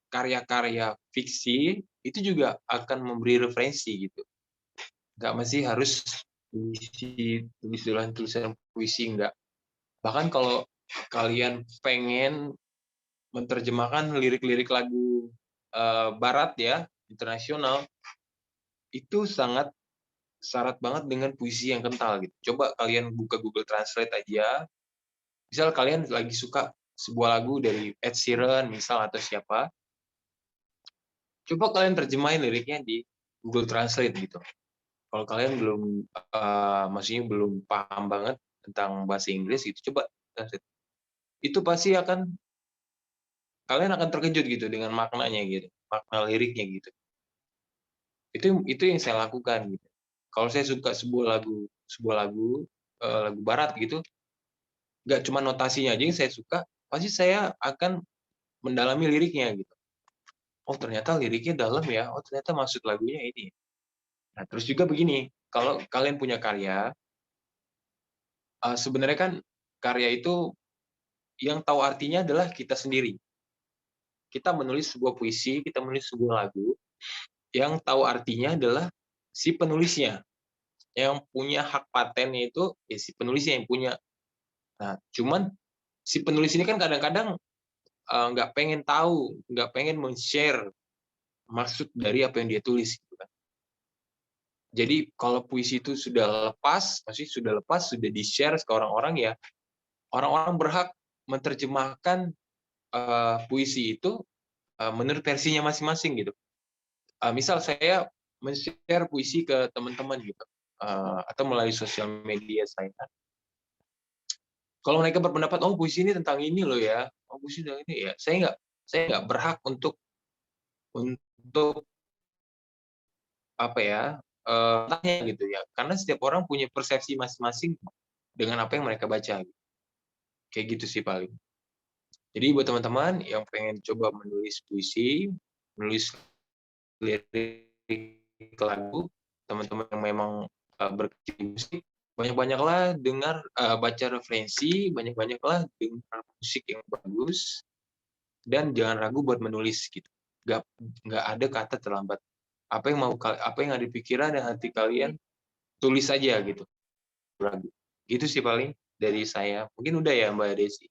karya-karya fiksi, itu juga akan memberi referensi gitu. Nggak mesti harus tulis tulisan puisi, nggak. Bahkan kalau kalian pengen menerjemahkan lirik-lirik lagu barat ya, internasional, itu sangat syarat banget dengan puisi yang kental gitu. Coba kalian buka Google Translate aja. Misal kalian lagi suka sebuah lagu dari Ed Sheeran misal atau siapa, coba kalian terjemahin liriknya di Google Translate gitu. Kalau kalian maksudnya belum paham banget tentang bahasa Inggris gitu, coba translate. Itu pasti kalian akan terkejut gitu dengan maknanya gitu, makna liriknya gitu. Itu yang saya lakukan gitu. Kalau saya suka sebuah lagu barat gitu, nggak cuma notasinya aja yang saya suka, pasti saya akan mendalami liriknya gitu. Oh ternyata liriknya dalam ya, oh ternyata maksud lagunya ini. Nah terus juga begini, kalau kalian punya karya, sebenarnya kan karya itu yang tahu artinya adalah kita sendiri. Kita menulis sebuah puisi, kita menulis sebuah lagu, yang tahu artinya adalah si penulisnya. Yang punya hak patennya itu ya si penulisnya yang punya. Nah, cuman si penulis ini kan kadang-kadang nggak pengen tahu, nggak pengen men-share maksud dari apa yang dia tulis. Gitu kan. Jadi kalau puisi itu sudah lepas, maksudnya sudah di-share ke orang-orang, ya orang-orang berhak menerjemahkan puisi itu menurut versinya masing-masing gitu. Misal saya men-share puisi ke teman-teman gitu, atau melalui sosial media saya. Kalau mereka berpendapat, oh puisi ini tentang ini loh ya, oh puisi tentang ini ya, saya nggak berhak untuk apa ya, tanya gitu ya, karena setiap orang punya persepsi masing-masing dengan apa yang mereka baca. Kayak gitu sih paling. Jadi buat teman-teman yang pengen coba menulis puisi, menulis lirik lagu, teman-teman yang memang berkecimpung musik, banyak-banyaklah dengar, baca referensi, banyak-banyaklah dengar musik yang bagus, dan jangan ragu buat menulis gitu. Nggak ada kata terlambat. Apa yang ada di pikiran dan hati kalian, tulis aja gitu. Ragu. Gitu sih paling dari saya. Mungkin udah ya Mbak Desi.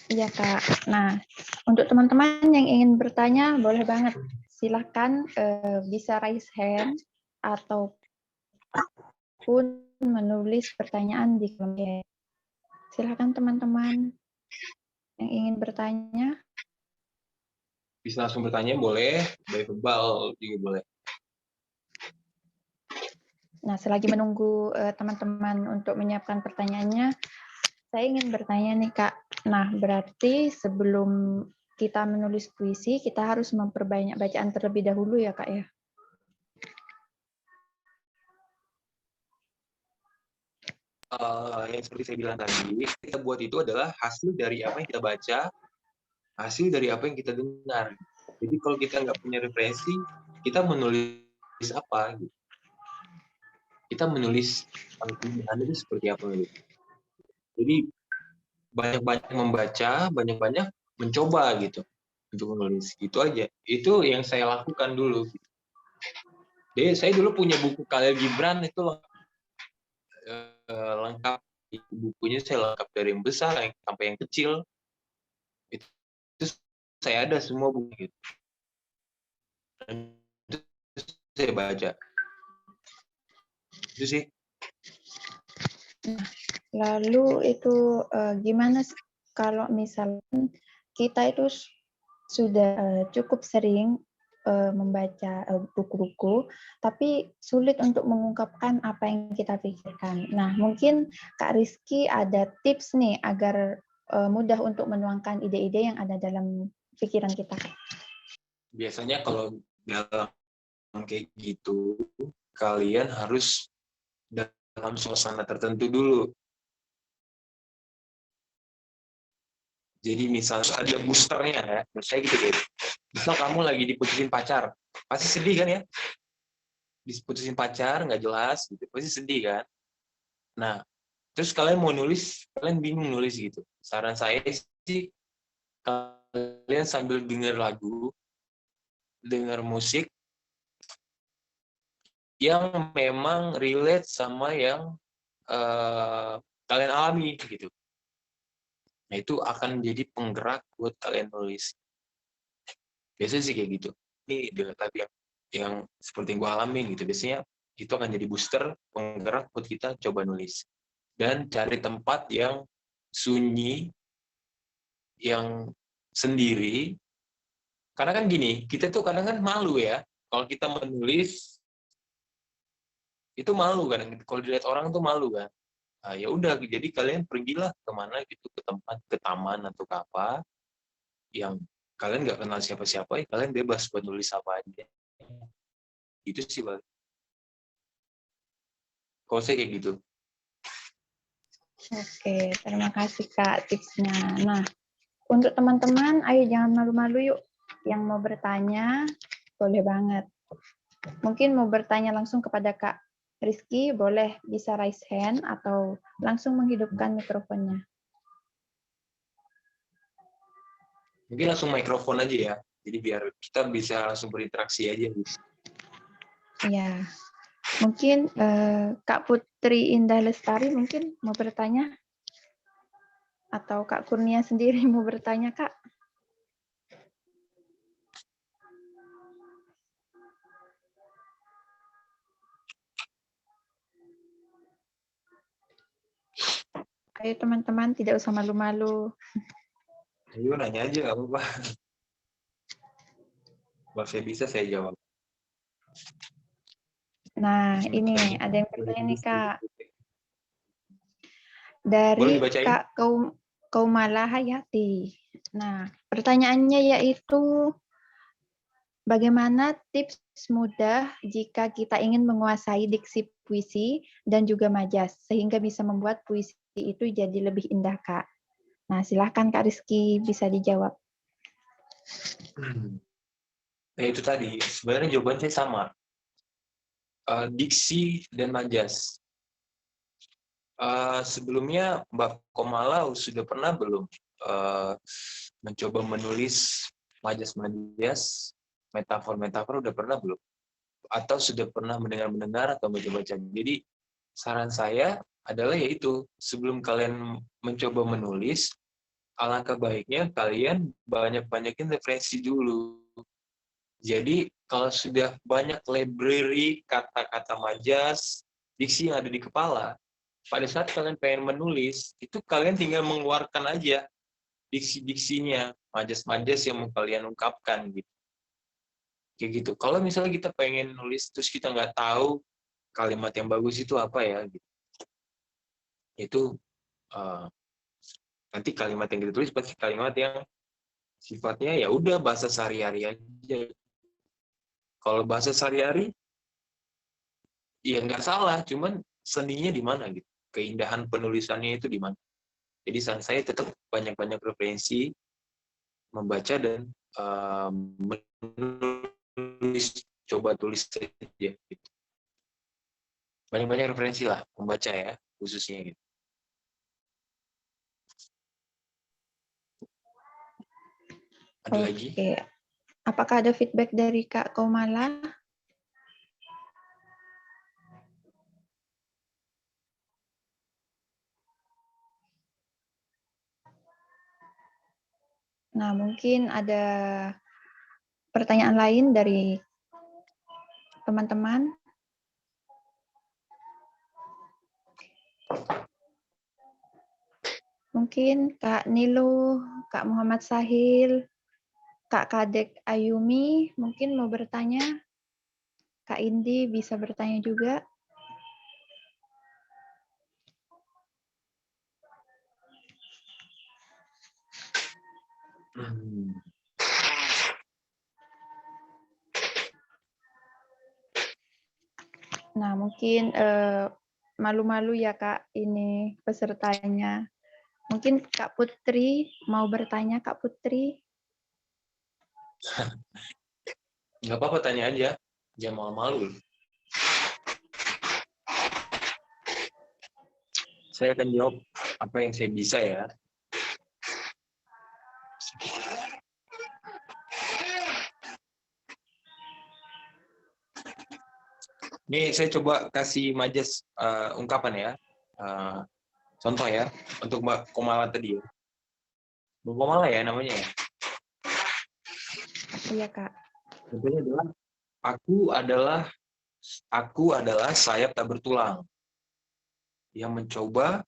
Iya, Kak. Nah, untuk teman-teman yang ingin bertanya, boleh banget. Silahkan bisa raise hand ataupun menulis pertanyaan di kolom chat. Silahkan teman-teman yang ingin bertanya. Bisa langsung bertanya boleh, by verbal juga boleh. Nah, selagi menunggu teman-teman untuk menyiapkan pertanyaannya, saya ingin bertanya nih, Kak. Nah, berarti sebelum kita menulis puisi, kita harus memperbanyak bacaan terlebih dahulu ya, Kak ya? Yang seperti saya bilang tadi, kita buat itu adalah hasil dari apa yang kita baca, hasil dari apa yang kita dengar. Jadi kalau kita nggak punya referensi, kita menulis apa? Gitu. Kita menulis penggunaan itu seperti apa? Gitu. Jadi banyak-banyak membaca, banyak-banyak mencoba gitu untuk menulis. Itu aja. Itu yang saya lakukan dulu. Gitu. Jadi saya dulu punya buku Khalil Gibran itu lengkap. Bukunya saya lengkap dari yang besar sampai yang kecil. Itu saya ada semua buku gitu. Itu saya baca. Itu sih. Lalu itu gimana kalau misalnya kita itu sudah cukup sering membaca buku-buku, tapi sulit untuk mengungkapkan apa yang kita pikirkan. Nah, mungkin Kak Rizky ada tips nih agar mudah untuk menuangkan ide-ide yang ada dalam pikiran kita. Biasanya kalau dalam kayak gitu, kalian harus dalam suasana tertentu dulu. Jadi misalnya ada boosternya ya, saya gitu deh. Misal kamu lagi diputusin pacar, pasti sedih kan ya? Diputusin pacar nggak jelas, gitu, pasti sedih kan? Nah, terus kalian mau nulis, kalian bingung nulis gitu. Saran saya sih, kalian sambil dengar lagu, dengar musik yang memang relate sama yang kalian alami gitu. Nah, itu akan jadi penggerak buat kalian nulis. Biasanya sih kayak gitu. Ini dengan lagu yang seperti yang gue alami gitu. Biasanya itu akan jadi booster, penggerak buat kita coba nulis. Dan cari tempat yang sunyi, yang sendiri. Karena kan gini, kita tuh kadang kan malu ya. Kalau kita menulis, itu malu kan. Kalau dilihat orang tuh malu kan. Nah, ya udah, jadi kalian pergilah kemana gitu, ke tempat, ke taman atau ke apa, yang kalian nggak kenal siapa-siapa, ya kalian bebas buat nulis apa aja. Itu sih, Bang. Kalau saya kayak gitu. Oke, terima kasih Kak tipsnya. Nah, untuk teman-teman, ayo jangan malu-malu yuk. Yang mau bertanya, boleh banget. Mungkin mau bertanya langsung kepada Kak Rizky, boleh bisa raise hand atau langsung menghidupkan mikrofonnya. Mungkin langsung mikrofon aja ya. Jadi biar kita bisa langsung berinteraksi aja. Iya. Mungkin Kak Putri Indah Lestari mungkin mau bertanya? Atau Kak Kurnia sendiri mau bertanya, Kak? Ayo teman-teman, tidak usah malu-malu. Ayo nanya aja, nggak apa-apa. Kalau saya bisa, saya jawab. Nah, ini Pertanyaan ada yang bertanya nih, Kak. Boleh Dari dibacain? Kak Kaumala Hayati. Nah, pertanyaannya yaitu, bagaimana tips mudah jika kita ingin menguasai diksi puisi dan juga majas, sehingga bisa membuat puisi itu jadi lebih indah, Kak? Nah, silahkan Kak Rizky bisa dijawab. Nah, itu tadi, sebenarnya jawaban saya sama. Diksi dan majas. Sebelumnya Mbak Komala sudah pernah belum mencoba menulis majas-majas, metafor-metafor udah pernah belum? Atau sudah pernah mendengar-mendengar atau baca-baca? Jadi saran saya adalah yaitu sebelum kalian mencoba menulis, alangkah baiknya kalian banyak-banyakin referensi dulu. Jadi kalau sudah banyak library kata-kata majas, diksi yang ada di kepala, pada saat kalian pengen menulis, itu kalian tinggal mengeluarkan aja diksi-diksinya, majas-majas yang mau kalian ungkapkan gitu. Kayak gitu. Kalau misalnya kita pengen nulis terus kita nggak tahu kalimat yang bagus itu apa ya gitu. Itu nanti kalimat yang kita tulis pasti kalimat yang sifatnya ya udah bahasa sehari-hari aja. Kalau bahasa sehari-hari ya nggak salah, cuman seninya di mana gitu. Keindahan penulisannya itu di mana. Jadi saran saya tetap banyak-banyak referensi, membaca dan menulis, coba tulis saja. Gitu. Banyak-banyak referensi lah, membaca ya, khususnya gitu. Ada lagi? Oke. Apakah ada feedback dari Kak Kaumala? Nah, mungkin ada pertanyaan lain dari teman-teman. Mungkin Kak Nilu, Kak Muhammad Sahil, Kak Kadek Ayumi mungkin mau bertanya. Kak Indi bisa bertanya juga. Nah, mungkin malu-malu ya Kak ini pesertanya. Mungkin Kak Putri mau bertanya, Kak Putri. Nggak apa-apa, tanya aja. Jangan malu-malu. Saya akan jawab apa yang saya bisa ya. Ini saya coba kasih majas ungkapan ya. Contoh ya, untuk Mbak Komala tadi ya. Mbak Komala ya namanya ya? Iya, Kak. Contohnya adalah, aku adalah sayap tak bertulang yang mencoba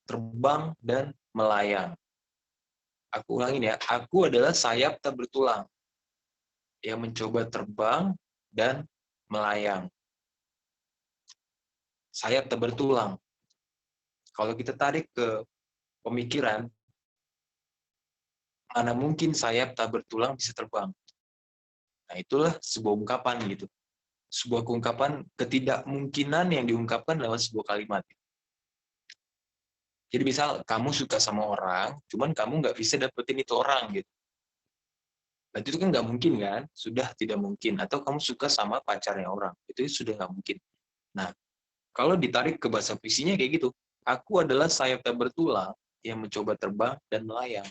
terbang dan melayang. Aku ulangin ya, aku adalah sayap tak bertulang yang mencoba terbang dan melayang. Sayap tak bertulang. Kalau kita tarik ke pemikiran, mana mungkin sayap tak bertulang bisa terbang. Nah, itulah sebuah ungkapan gitu. Sebuah ungkapan ketidakmungkinan yang diungkapkan lewat sebuah kalimat. Jadi misal kamu suka sama orang, cuman kamu nggak bisa dapetin itu orang gitu. Berarti itu kan nggak mungkin kan? Sudah tidak mungkin. Atau kamu suka sama pacarnya orang, itu sudah nggak mungkin. Nah, kalau ditarik ke bahasa puisinya kayak gitu, aku adalah sayap tak bertulang yang mencoba terbang dan melayang.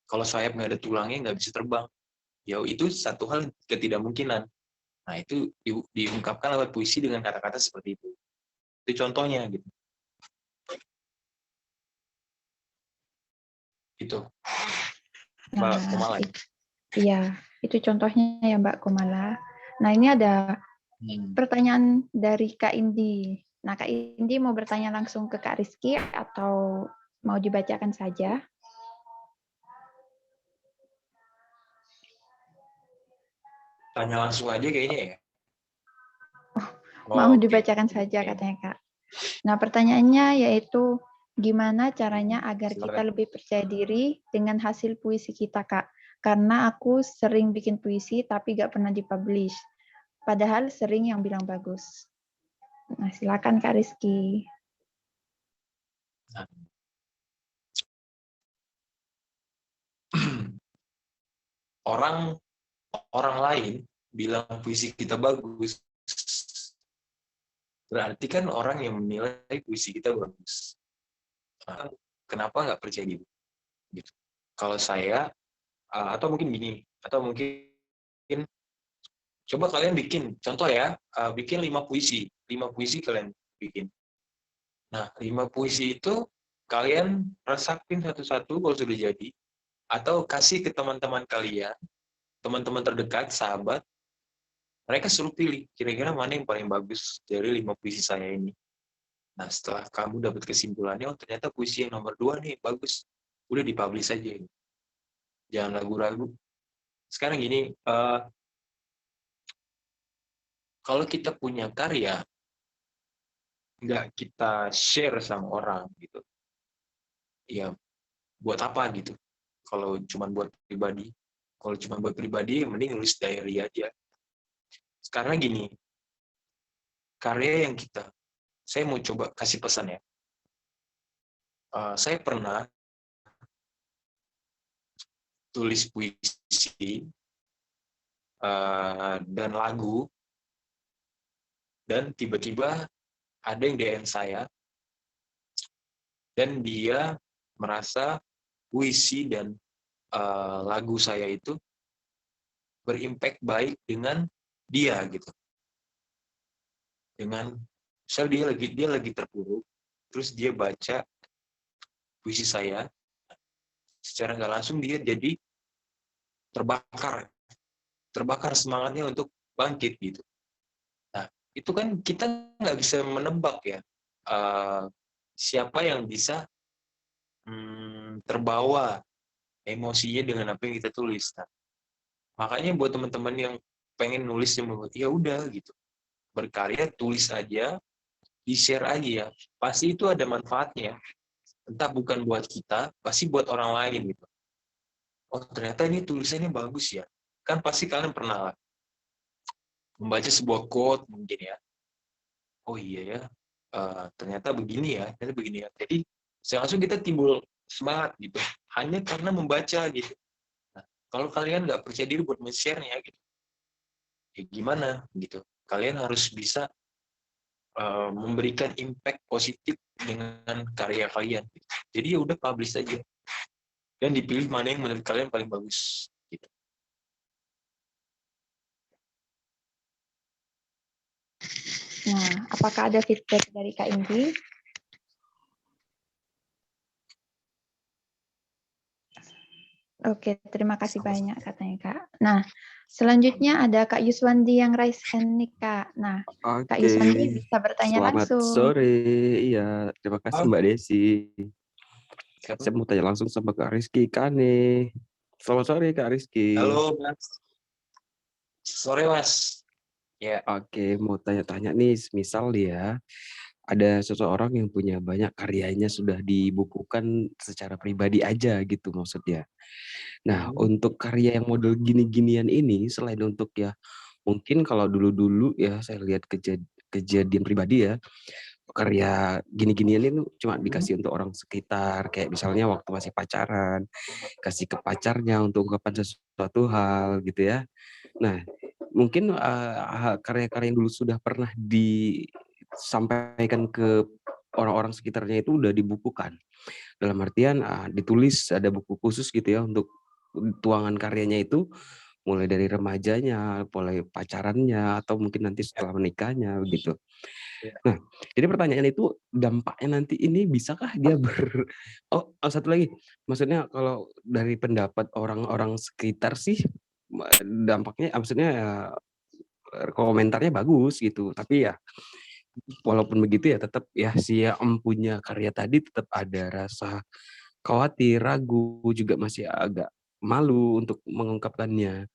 Kalau sayap nggak ada tulangnya nggak bisa terbang. Ya itu satu hal ketidakmungkinan. Nah itu diungkapkan lewat puisi dengan kata-kata seperti itu. Itu contohnya gitu. Itu. Mbak Komala. Iya, itu contohnya ya Mbak Komala. Nah ini ada pertanyaan dari Kak Indi. Nah, Kak Indi mau bertanya langsung ke Kak Rizky atau mau dibacakan saja? Tanya langsung aja kayaknya ya. Mau Oh, oke. dibacakan saja katanya Kak. Nah, pertanyaannya yaitu gimana caranya agar kita Silakan. lebih percaya diri dengan hasil puisi kita, Kak? Karena aku sering bikin puisi tapi gak pernah dipublish. Padahal sering yang bilang bagus. Nah, silakan Kak Rizky. Orang lain bilang puisi kita bagus, berarti kan orang yang menilai puisi kita bagus. Nah, kenapa nggak percaya diri? Gitu. Kalau saya, atau mungkin gini, atau mungkin coba kalian bikin, contoh ya, bikin 5 puisi kalian bikin. Nah, 5 puisi itu kalian resapin satu-satu kalau sudah jadi, atau kasih ke teman-teman kalian, teman-teman terdekat, sahabat, mereka suruh pilih, kira-kira mana yang paling bagus dari 5 puisi saya ini. Nah, setelah kamu dapat kesimpulannya, oh ternyata puisi yang nomor 2 nih, bagus. Udah dipublish aja. Jangan ragu-ragu. Sekarang gini, kalau kita punya karya, nggak kita share sama orang, gitu. Ya, buat apa gitu? Kalau cuma buat pribadi. Kalau cuma buat pribadi, mending nulis diary aja. Sekarang gini, karya yang saya mau coba kasih pesan ya. Saya pernah tulis puisi dan lagu, dan tiba-tiba ada yang DM saya, dan dia merasa puisi dan lagu saya itu berimpact baik dengan dia gitu. Dengan misal dia lagi terpuruk, terus dia baca puisi saya, secara nggak langsung dia jadi terbakar semangatnya untuk bangkit gitu. Nah, itu kan kita nggak bisa menebak ya, siapa yang bisa terbawa emosinya dengan apa yang kita tulis. Nah, makanya buat teman-teman yang pengen nulis yang ya udah gitu, berkarya tulis aja, di-share aja ya, pasti itu ada manfaatnya. Entah bukan buat kita, pasti buat orang lain gitu. Oh ternyata ini tulisannya bagus ya. Kan pasti kalian pernah lah membaca sebuah quote mungkin ya. Oh iya ya, ternyata begini ya, ternyata begini ya. Jadi langsung kita timbul semangat gitu, hanya karena membaca gitu. Nah, kalau kalian nggak percaya diri buat men-share-nya gitu, ya gimana gitu. Kalian harus bisa memberikan impact positif dengan karya kalian. Jadi ya udah publish aja dan dipilih mana yang menurut kalian paling bagus. Gitu. Nah, apakah ada feedback dari Kak Indi? Oke, terima kasih banyak katanya Kak. Nah, selanjutnya ada Kak Yuswandi yang raise hand nih Kak. Nah, Kak Yuswandi bisa bertanya Selamat langsung. sore. Iya, terima kasih Mbak Desi. Saya mau tanya langsung sama Kak Rizky Kane. Selamat sore Kak Rizky. Halo Mas. Sore Mas. Ya. Oke, mau tanya-tanya nih, misal dia ada seseorang yang punya banyak karyanya sudah dibukukan secara pribadi aja gitu maksudnya. Nah, untuk karya yang model gini-ginian ini selain untuk ya mungkin kalau dulu-dulu ya saya lihat kejadian pribadi ya, karya gini-ginian itu cuma dikasih untuk orang sekitar, kayak misalnya waktu masih pacaran, kasih ke pacarnya untuk ungkapan sesuatu hal gitu ya. Nah, mungkin karya-karya yang dulu sudah pernah disampaikan ke orang-orang sekitarnya itu udah dibukukan. Dalam artian ditulis, ada buku khusus gitu ya untuk tuangan karyanya itu, mulai dari remajanya, mulai pacarannya, atau mungkin nanti setelah menikahnya begitu. Nah, jadi pertanyaan itu dampaknya nanti ini bisakah dia satu lagi, maksudnya kalau dari pendapat orang-orang sekitar sih dampaknya maksudnya komentarnya bagus gitu, tapi ya walaupun begitu ya tetap ya si yang punya karya tadi tetap ada rasa khawatir, ragu, juga masih agak malu untuk mengungkapkannya.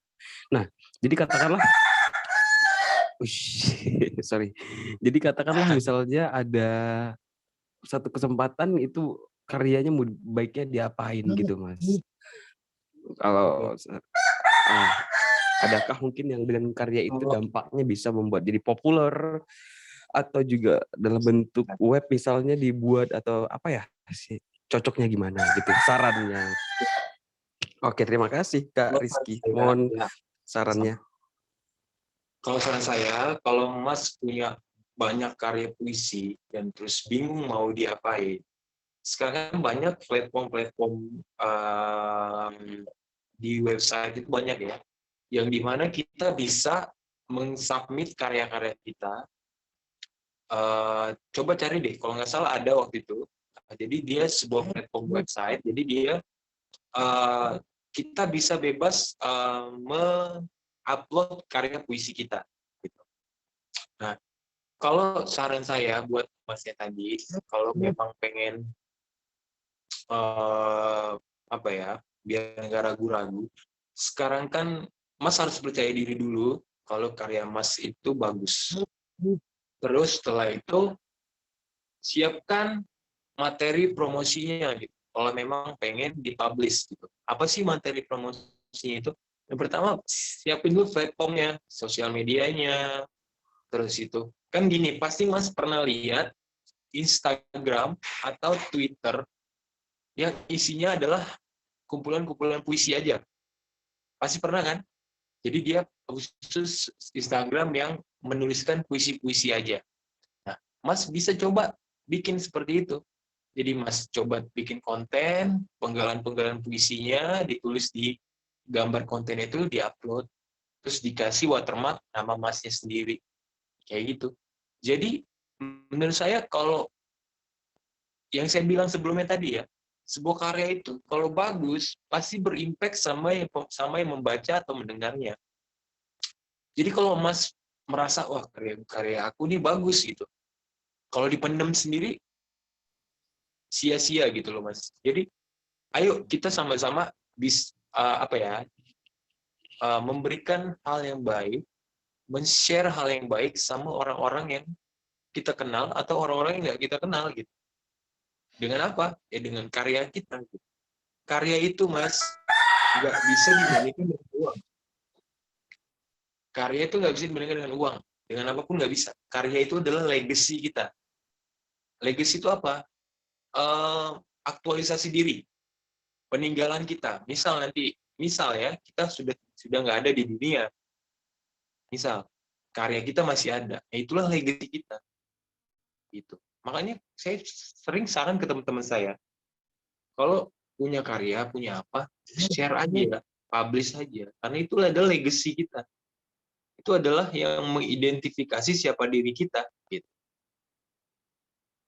Nah, jadi katakanlah sorry. Jadi katakanlah misalnya ada satu kesempatan itu karyanya baiknya diapain gitu, Mas? Kalau adakah mungkin yang dengan karya itu dampaknya bisa membuat jadi populer atau juga dalam bentuk web misalnya dibuat atau apa ya sih cocoknya gimana gitu sarannya. Oke, terima kasih Kak Rizky. Mohon sarannya. Kalau saran saya, kalau Mas punya banyak karya puisi dan terus bingung mau diapain, sekarang kan banyak platform-platform di website itu banyak ya, yang dimana kita bisa mengsubmit karya-karya kita. Coba cari deh, kalau nggak salah ada waktu itu. Jadi dia sebuah platform website, jadi dia kita bisa bebas upload karya puisi kita. Gitu. Nah, kalau saran saya buat Masnya tadi, kalau memang pengen apa ya, biar nggak ragu-ragu, sekarang kan Mas harus percaya diri dulu kalau karya Mas itu bagus. Terus setelah itu siapkan materi promosinya gitu. Kalau memang pengen dipublish gitu. Apa sih materi promosinya itu? Yang pertama, siapin dulu platformnya, sosial medianya, terus itu. Kan gini, pasti Mas pernah lihat Instagram atau Twitter yang isinya adalah kumpulan-kumpulan puisi aja. Pasti pernah kan? Jadi dia khusus Instagram yang menuliskan puisi-puisi aja. Nah, Mas bisa coba bikin seperti itu. Jadi Mas coba bikin konten, penggalan-penggalan puisinya ditulis di gambar konten itu, diupload, terus dikasih watermark nama Masnya sendiri. Kayak gitu. Jadi menurut saya kalau yang saya bilang sebelumnya tadi ya, sebuah karya itu kalau bagus pasti berimpact sama yang membaca atau mendengarnya. Jadi kalau Mas merasa wah karya aku ini bagus gitu, kalau dipendam sendiri sia-sia gitu loh Mas. Jadi ayo kita sama-sama memberikan hal yang baik, men-share hal yang baik sama orang-orang yang kita kenal atau orang-orang yang nggak kita kenal gitu. Dengan apa? Ya dengan karya kita. Gitu. Karya itu Mas nggak bisa dibandingkan dengan uang. Karya itu nggak bisa dibandingkan dengan uang. Dengan apapun nggak bisa. Karya itu adalah legacy kita. Legacy itu apa? Aktualisasi diri. Peninggalan kita. Misal ya, kita sudah nggak ada di dunia. Misal, karya kita masih ada. Ya itulah legacy kita. Gitu. Makanya saya sering saran ke teman-teman saya, kalau punya karya, punya apa, share aja, publish aja. Karena itulah adalah legacy kita. Itu adalah yang mengidentifikasi siapa diri kita. Gitu.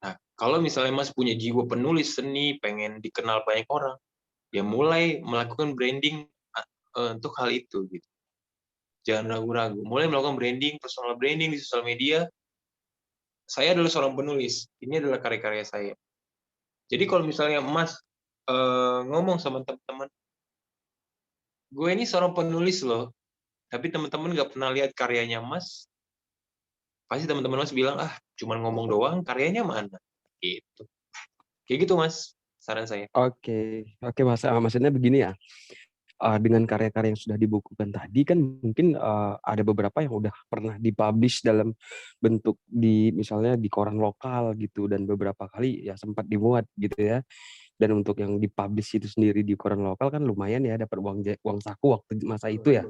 Nah, kalau misalnya Mas punya jiwa penulis seni, pengen dikenal banyak orang, ya mulai melakukan branding untuk hal itu. Gitu. Jangan ragu-ragu. Mulai melakukan branding, personal branding di sosial media. Saya adalah seorang penulis. Ini adalah karya-karya saya. Jadi kalau misalnya Mas ngomong sama teman-teman, gue ini seorang penulis loh, tapi teman-teman nggak pernah lihat karyanya Mas, pasti teman-teman Mas bilang, cuma ngomong doang, karyanya mana? Gitu. Kayak gitu Mas, saran saya. Oke, Mas. Maksudnya begini ya. Dengan karya-karya yang sudah dibukukan tadi kan mungkin ada beberapa yang udah pernah dipublish dalam bentuk misalnya di koran lokal gitu dan beberapa kali ya sempat dimuat gitu ya. Dan untuk yang dipublish itu sendiri di koran lokal kan lumayan ya dapat uang saku waktu masa itu ya.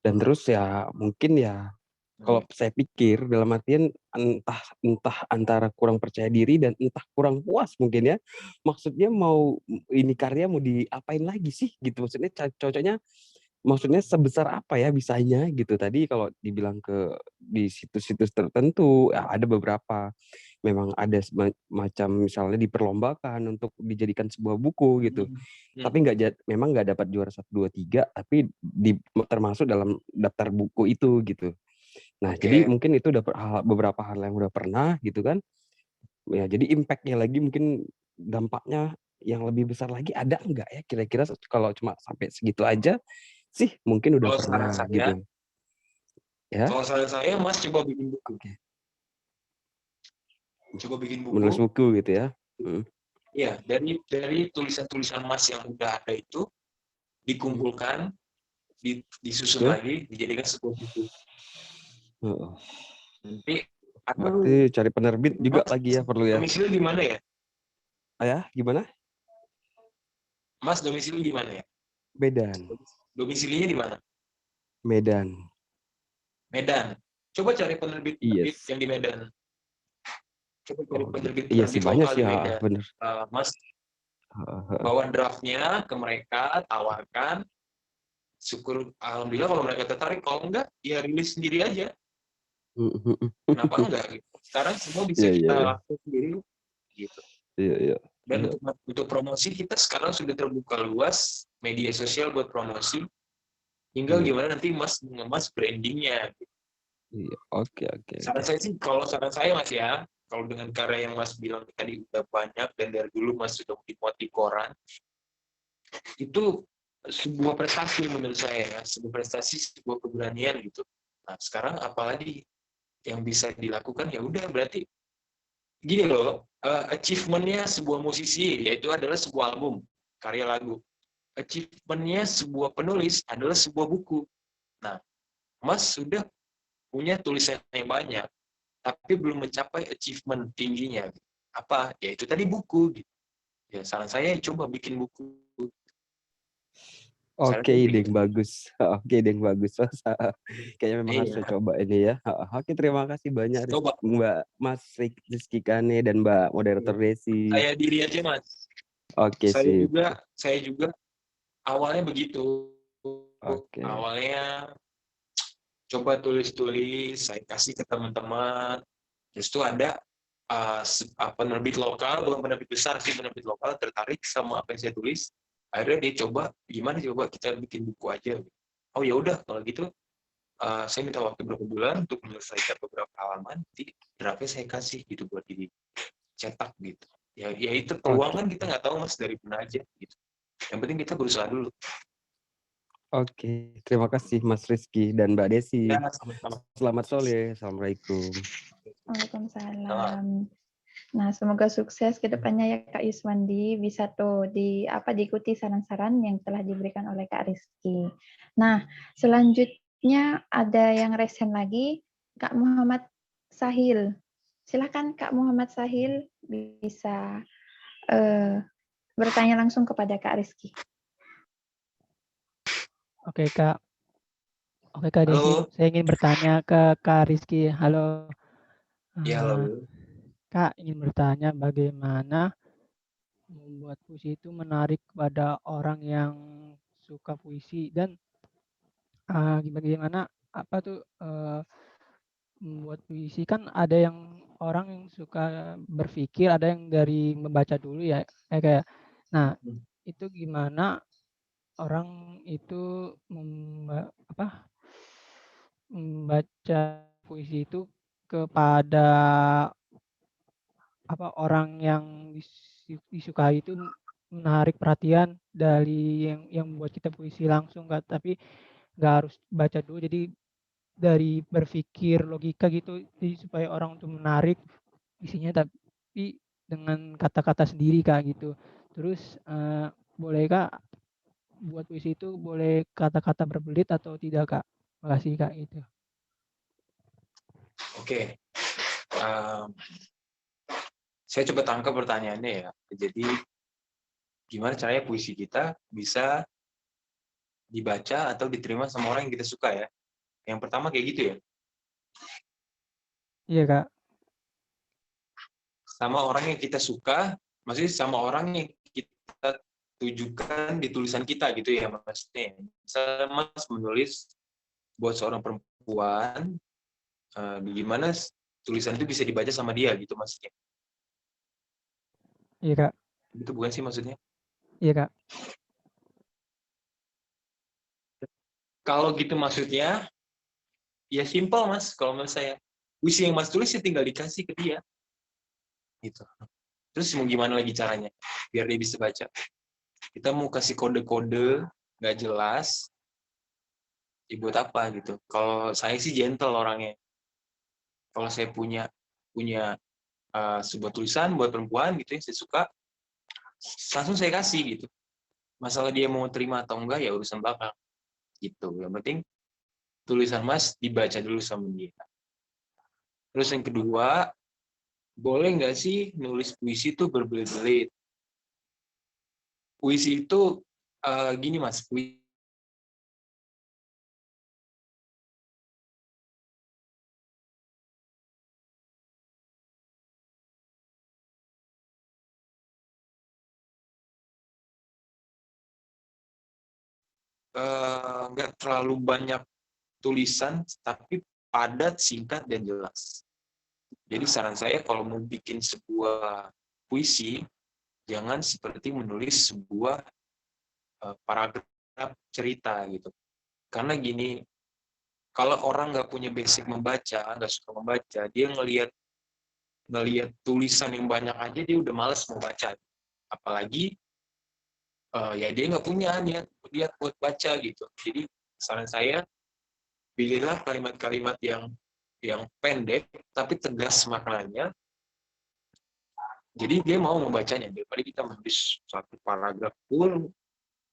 Dan terus ya mungkin ya kalau saya pikir dalam artian entah antara kurang percaya diri dan entah kurang puas mungkin ya. Maksudnya ini karya mau diapain lagi sih gitu. Maksudnya cocoknya maksudnya sebesar apa ya bisanya gitu. Tadi kalau dibilang di situs-situs tertentu ya ada beberapa memang ada macam misalnya diperlombakan untuk dijadikan sebuah buku gitu. Tapi memang nggak dapat juara 1, 2, 3 tapi termasuk dalam daftar buku itu gitu. Nah, Oke. jadi mungkin itu udah beberapa hal yang udah pernah gitu kan. Ya, jadi impact-nya lagi mungkin dampaknya yang lebih besar lagi ada enggak ya kira-kira kalau cuma sampai segitu aja sih mungkin udah Kalau saran pernah saya, gitu. Ya, Mas coba bikin buku. oke. Coba bikin Menulis buku. buku gitu ya. Iya, dari tulisan-tulisan Mas yang udah ada itu dikumpulkan, disusun Ya. lagi, dijadikan sebuah buku. Heeh. Nanti Berarti cari penerbit juga Mas, lagi ya perlu ya. domisili di mana ya? Ya, gimana? Mas domisili di mana ya? Medan. Domisilinya di mana? Medan. Medan. Coba cari penerbit-penerbit Yes. yang di Medan. Coba cari Oh, iya sih penerbit-penerbit banyak lokal sih, di Medan. bener. Mas bawa draftnya ke mereka, tawarkan. Syukur, alhamdulillah kalau mereka tertarik. Kalau enggak, ya rilis sendiri aja. Kenapa enggak? Sekarang semua bisa kita lakukan sendiri, gitu. Iya. Dan untuk promosi kita sekarang sudah terbuka luas media sosial buat promosi. Tinggal gimana nanti Mas mengemas brandingnya. Iya, oke. Saran saya sih, kalau saran saya Mas ya, kalau dengan karya yang Mas bilang tadi udah banyak dan dari dulu Mas sudah dimuat di koran, itu sebuah prestasi menurut saya ya, sebuah prestasi, sebuah keberanian gitu. Nah sekarang apalagi yang bisa dilakukan, ya udah berarti gini loh, achievement-nya sebuah musisi yaitu adalah sebuah album, karya lagu. Achievement-nya sebuah penulis adalah sebuah buku. Nah, Mas sudah punya tulisan yang banyak, tapi belum mencapai achievement tingginya. Apa? Ya itu tadi buku. Ya saran saya coba bikin buku. Oke, Deng, bagus. Oke, Deng, bagus. Kayaknya memang harus saya coba ini ya. Oke, terima kasih banyak Mbak Mas Rizky Kane dan Mbak Moderator Desi. Saya diri aja, Mas. Oke, saya sip. juga awalnya begitu. Oke. Awalnya coba tulis-tulis, saya kasih ke teman-teman. Terus itu ada penerbit lokal, bukan penerbit besar sih, penerbit lokal tertarik sama apa yang saya tulis. Akhirnya dia coba, gimana coba kita bikin buku aja. Oh ya udah kalau gitu, saya minta waktu beberapa bulan untuk menyelesaikan beberapa halaman, nanti draftnya saya kasih gitu buat dicetak gitu. Ya itu peluang kan kita nggak tahu Mas dari mana aja gitu. Yang penting kita berusaha dulu. Oke, terima kasih Mas Rizky dan Mbak Desi. Ya, sama-sama. Selamat sore, assalamualaikum. Waalaikumsalam. Nah, semoga sukses ke depannya ya Kak Yuswandi, bisa tuh diikuti saran-saran yang telah diberikan oleh Kak Rizky. Nah, selanjutnya ada yang resen lagi, Kak Muhammad Sahil. Silakan Kak Muhammad Sahil bisa bertanya langsung kepada Kak Rizky. Oke Kak Desi, saya ingin bertanya ke Kak Rizky. Halo. Ya, halo. Kak ingin bertanya bagaimana membuat puisi itu menarik kepada orang yang suka puisi dan bagaimana membuat puisi, kan ada yang orang yang suka berpikir, ada yang dari membaca dulu ya kayak. Nah, itu gimana orang itu membaca puisi itu kepada orang yang disukai itu menarik perhatian dari yang membuat kita puisi langsung, tapi nggak harus baca dulu, jadi dari berpikir logika gitu, jadi supaya orang tuh menarik isinya tapi dengan kata-kata sendiri Kak gitu. Terus boleh Kak buat puisi itu boleh kata-kata berbelit atau tidak Kak? Makasih Kak itu. Oke. Saya coba tangkap pertanyaannya ya. Jadi gimana caranya puisi kita bisa dibaca atau diterima sama orang yang kita suka ya? Yang pertama kayak gitu ya? Iya Kak. Sama orang yang kita suka, maksudnya sama orang yang kita tujukan di tulisan kita gitu ya maksudnya. Misalnya Mas menulis buat seorang perempuan, gimana tulisan itu bisa dibaca sama dia gitu maksudnya. Iya Kak. Itu bukan sih maksudnya? Iya Kak. Kalau gitu maksudnya, ya simpel Mas, kalau menurut saya. Puisi yang Mas tulis ya tinggal dikasih ke dia. Gitu. Terus mau gimana lagi caranya? Biar dia bisa baca. Kita mau kasih kode-kode, nggak jelas, ya buat apa gitu. Kalau saya sih gentle orangnya. Kalau saya punya sebuah tulisan buat perempuan gitu yang saya suka, langsung saya kasih gitu. Masalah dia mau terima atau enggak ya urusan belakang gitu. Yang penting tulisan Mas dibaca dulu sama dia. Terus yang kedua, boleh nggak sih nulis puisi itu berbelit-belit? Puisi itu gini Mas, puisi nggak terlalu banyak tulisan, tapi padat, singkat, dan jelas. Jadi saran saya kalau mau bikin sebuah puisi, jangan seperti menulis sebuah paragraf cerita gitu. Karena gini, kalau orang nggak punya basic membaca, nggak suka membaca, dia ngelihat tulisan yang banyak aja dia udah males mau baca. Apalagi ya dia nggak punya niat buat baca gitu. Jadi saran saya, pilihlah kalimat-kalimat yang pendek tapi tegas maknanya. Jadi dia mau membacanya daripada kita menulis satu paragraf full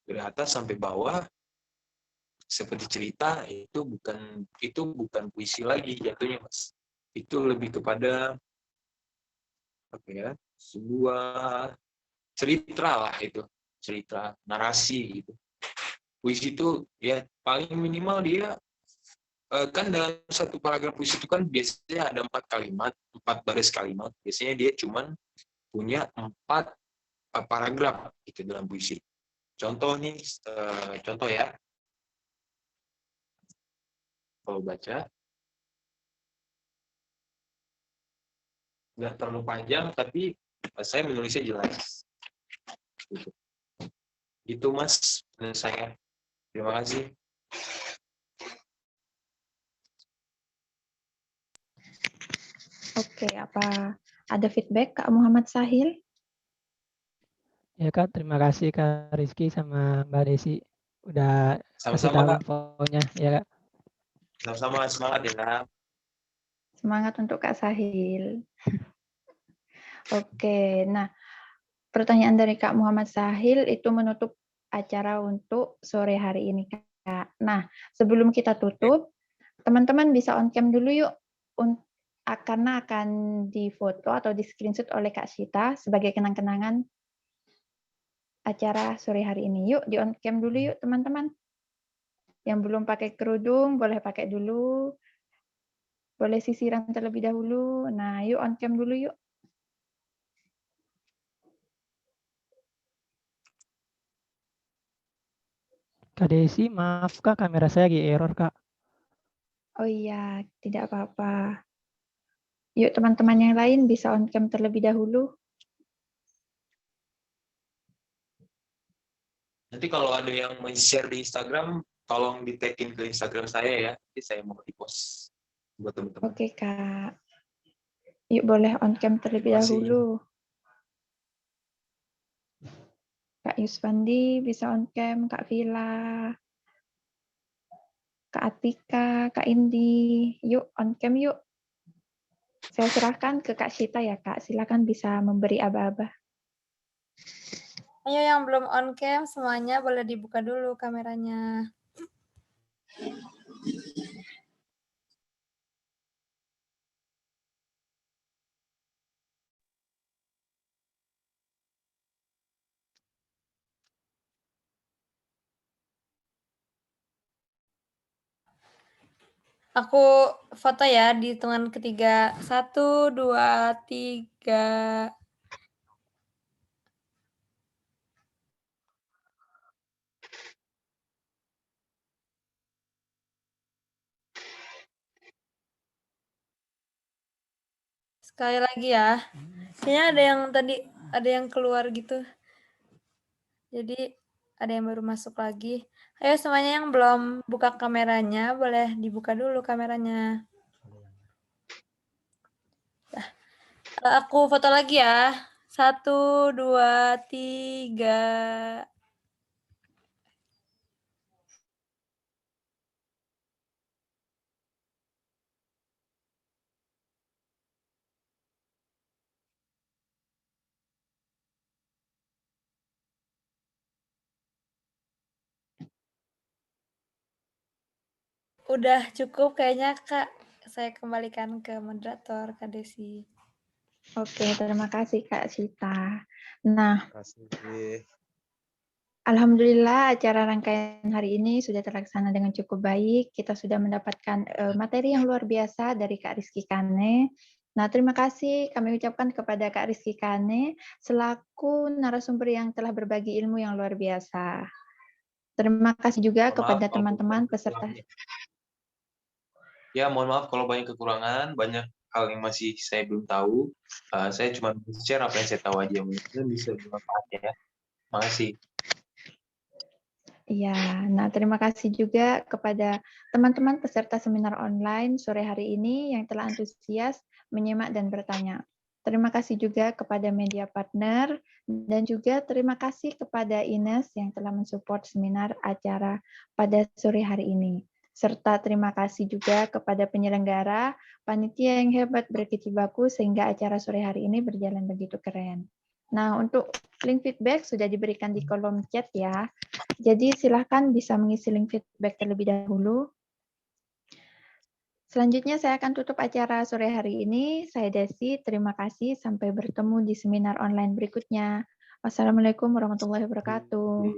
dari atas sampai bawah seperti cerita, itu bukan puisi lagi jatuhnya Mas. Itu lebih kepada apa ya? Sebuah cerita lah itu, cerita narasi gitu. Puisi itu ya paling minimal dia kan dalam satu paragraf puisi itu kan biasanya ada 4 kalimat, 4 baris kalimat. Biasanya dia cuman punya 4 paragraf gitu dalam puisi. Contoh nih, contoh ya, kalau baca nggak terlalu panjang tapi saya menulisnya jelas. Gitu. Itu Mas, menurut saya. Terima kasih. Oke, apa ada feedback Kak Muhammad Sahil? Ya Kak, terima kasih Kak Rizky sama Mbak Desi udah kasih Sama-sama tahu Kak. infonya ya Kak. Sama-sama, semangat ya Kak. Semangat untuk Kak Sahil. Oke, nah pertanyaan dari Kak Muhammad Sahil itu menutup acara untuk sore hari ini Kak. Nah, sebelum kita tutup, teman-teman bisa on cam dulu yuk, karena akan difoto atau di screenshot oleh Kak Sita sebagai kenang-kenangan acara sore hari ini. Yuk di on cam dulu yuk teman-teman. Yang belum pakai kerudung boleh pakai dulu, boleh sisiran terlebih dahulu. Nah, yuk on cam dulu yuk. Kak Desi, maaf Kak, kamera saya lagi error Kak. Oh iya, tidak apa-apa. Yuk teman-teman yang lain bisa on cam terlebih dahulu. Nanti kalau ada yang share di Instagram, tolong di-tag-in ke Instagram saya ya. Nanti saya mau di-post buat teman-teman. Oke Kak. Yuk boleh on cam terlebih Terima kasih. dahulu. Kak Yusfandi bisa on cam, Kak Vila, Kak Atika, Kak Indi. Yuk on cam yuk. Saya serahkan ke Kak Sita ya Kak. Silakan bisa memberi aba-aba. Ayo yang belum on cam semuanya boleh dibuka dulu kameranya. Aku foto ya di hitungan ketiga. 1, 2, 3. Sekali lagi ya. Kayaknya ada yang keluar gitu. Jadi ada yang baru masuk lagi. Ayo semuanya yang belum buka kameranya, boleh dibuka dulu kameranya. Nah, aku foto lagi ya. 1, 2, 3. Udah cukup kayaknya, Kak. Saya kembalikan ke moderator, Kak Desi. Oke, terima kasih Kak Sita. Nah, Terima kasih. alhamdulillah acara rangkaian hari ini sudah terlaksana dengan cukup baik. Kita sudah mendapatkan materi yang luar biasa dari Kak Rizky Kane. Nah, terima kasih kami ucapkan kepada Kak Rizky Kane selaku narasumber yang telah berbagi ilmu yang luar biasa. Terima kasih juga kepada teman-teman peserta. Ya, mohon maaf kalau banyak kekurangan, banyak hal yang masih saya belum tahu. Saya cuma share apa yang saya tahu aja, mungkin bisa bermanfaat ya. Makasih. Iya, nah terima kasih juga kepada teman-teman peserta seminar online sore hari ini yang telah antusias menyimak dan bertanya. Terima kasih juga kepada media partner dan juga terima kasih kepada Ines yang telah mensupport seminar acara pada sore hari ini. Serta terima kasih juga kepada penyelenggara, panitia yang hebat berkecibaku sehingga acara sore hari ini berjalan begitu keren. Nah, untuk link feedback sudah diberikan di kolom chat ya. Jadi silahkan bisa mengisi link feedback terlebih dahulu. Selanjutnya saya akan tutup acara sore hari ini. Saya Desi, terima kasih. Sampai bertemu di seminar online berikutnya. Wassalamualaikum warahmatullahi wabarakatuh.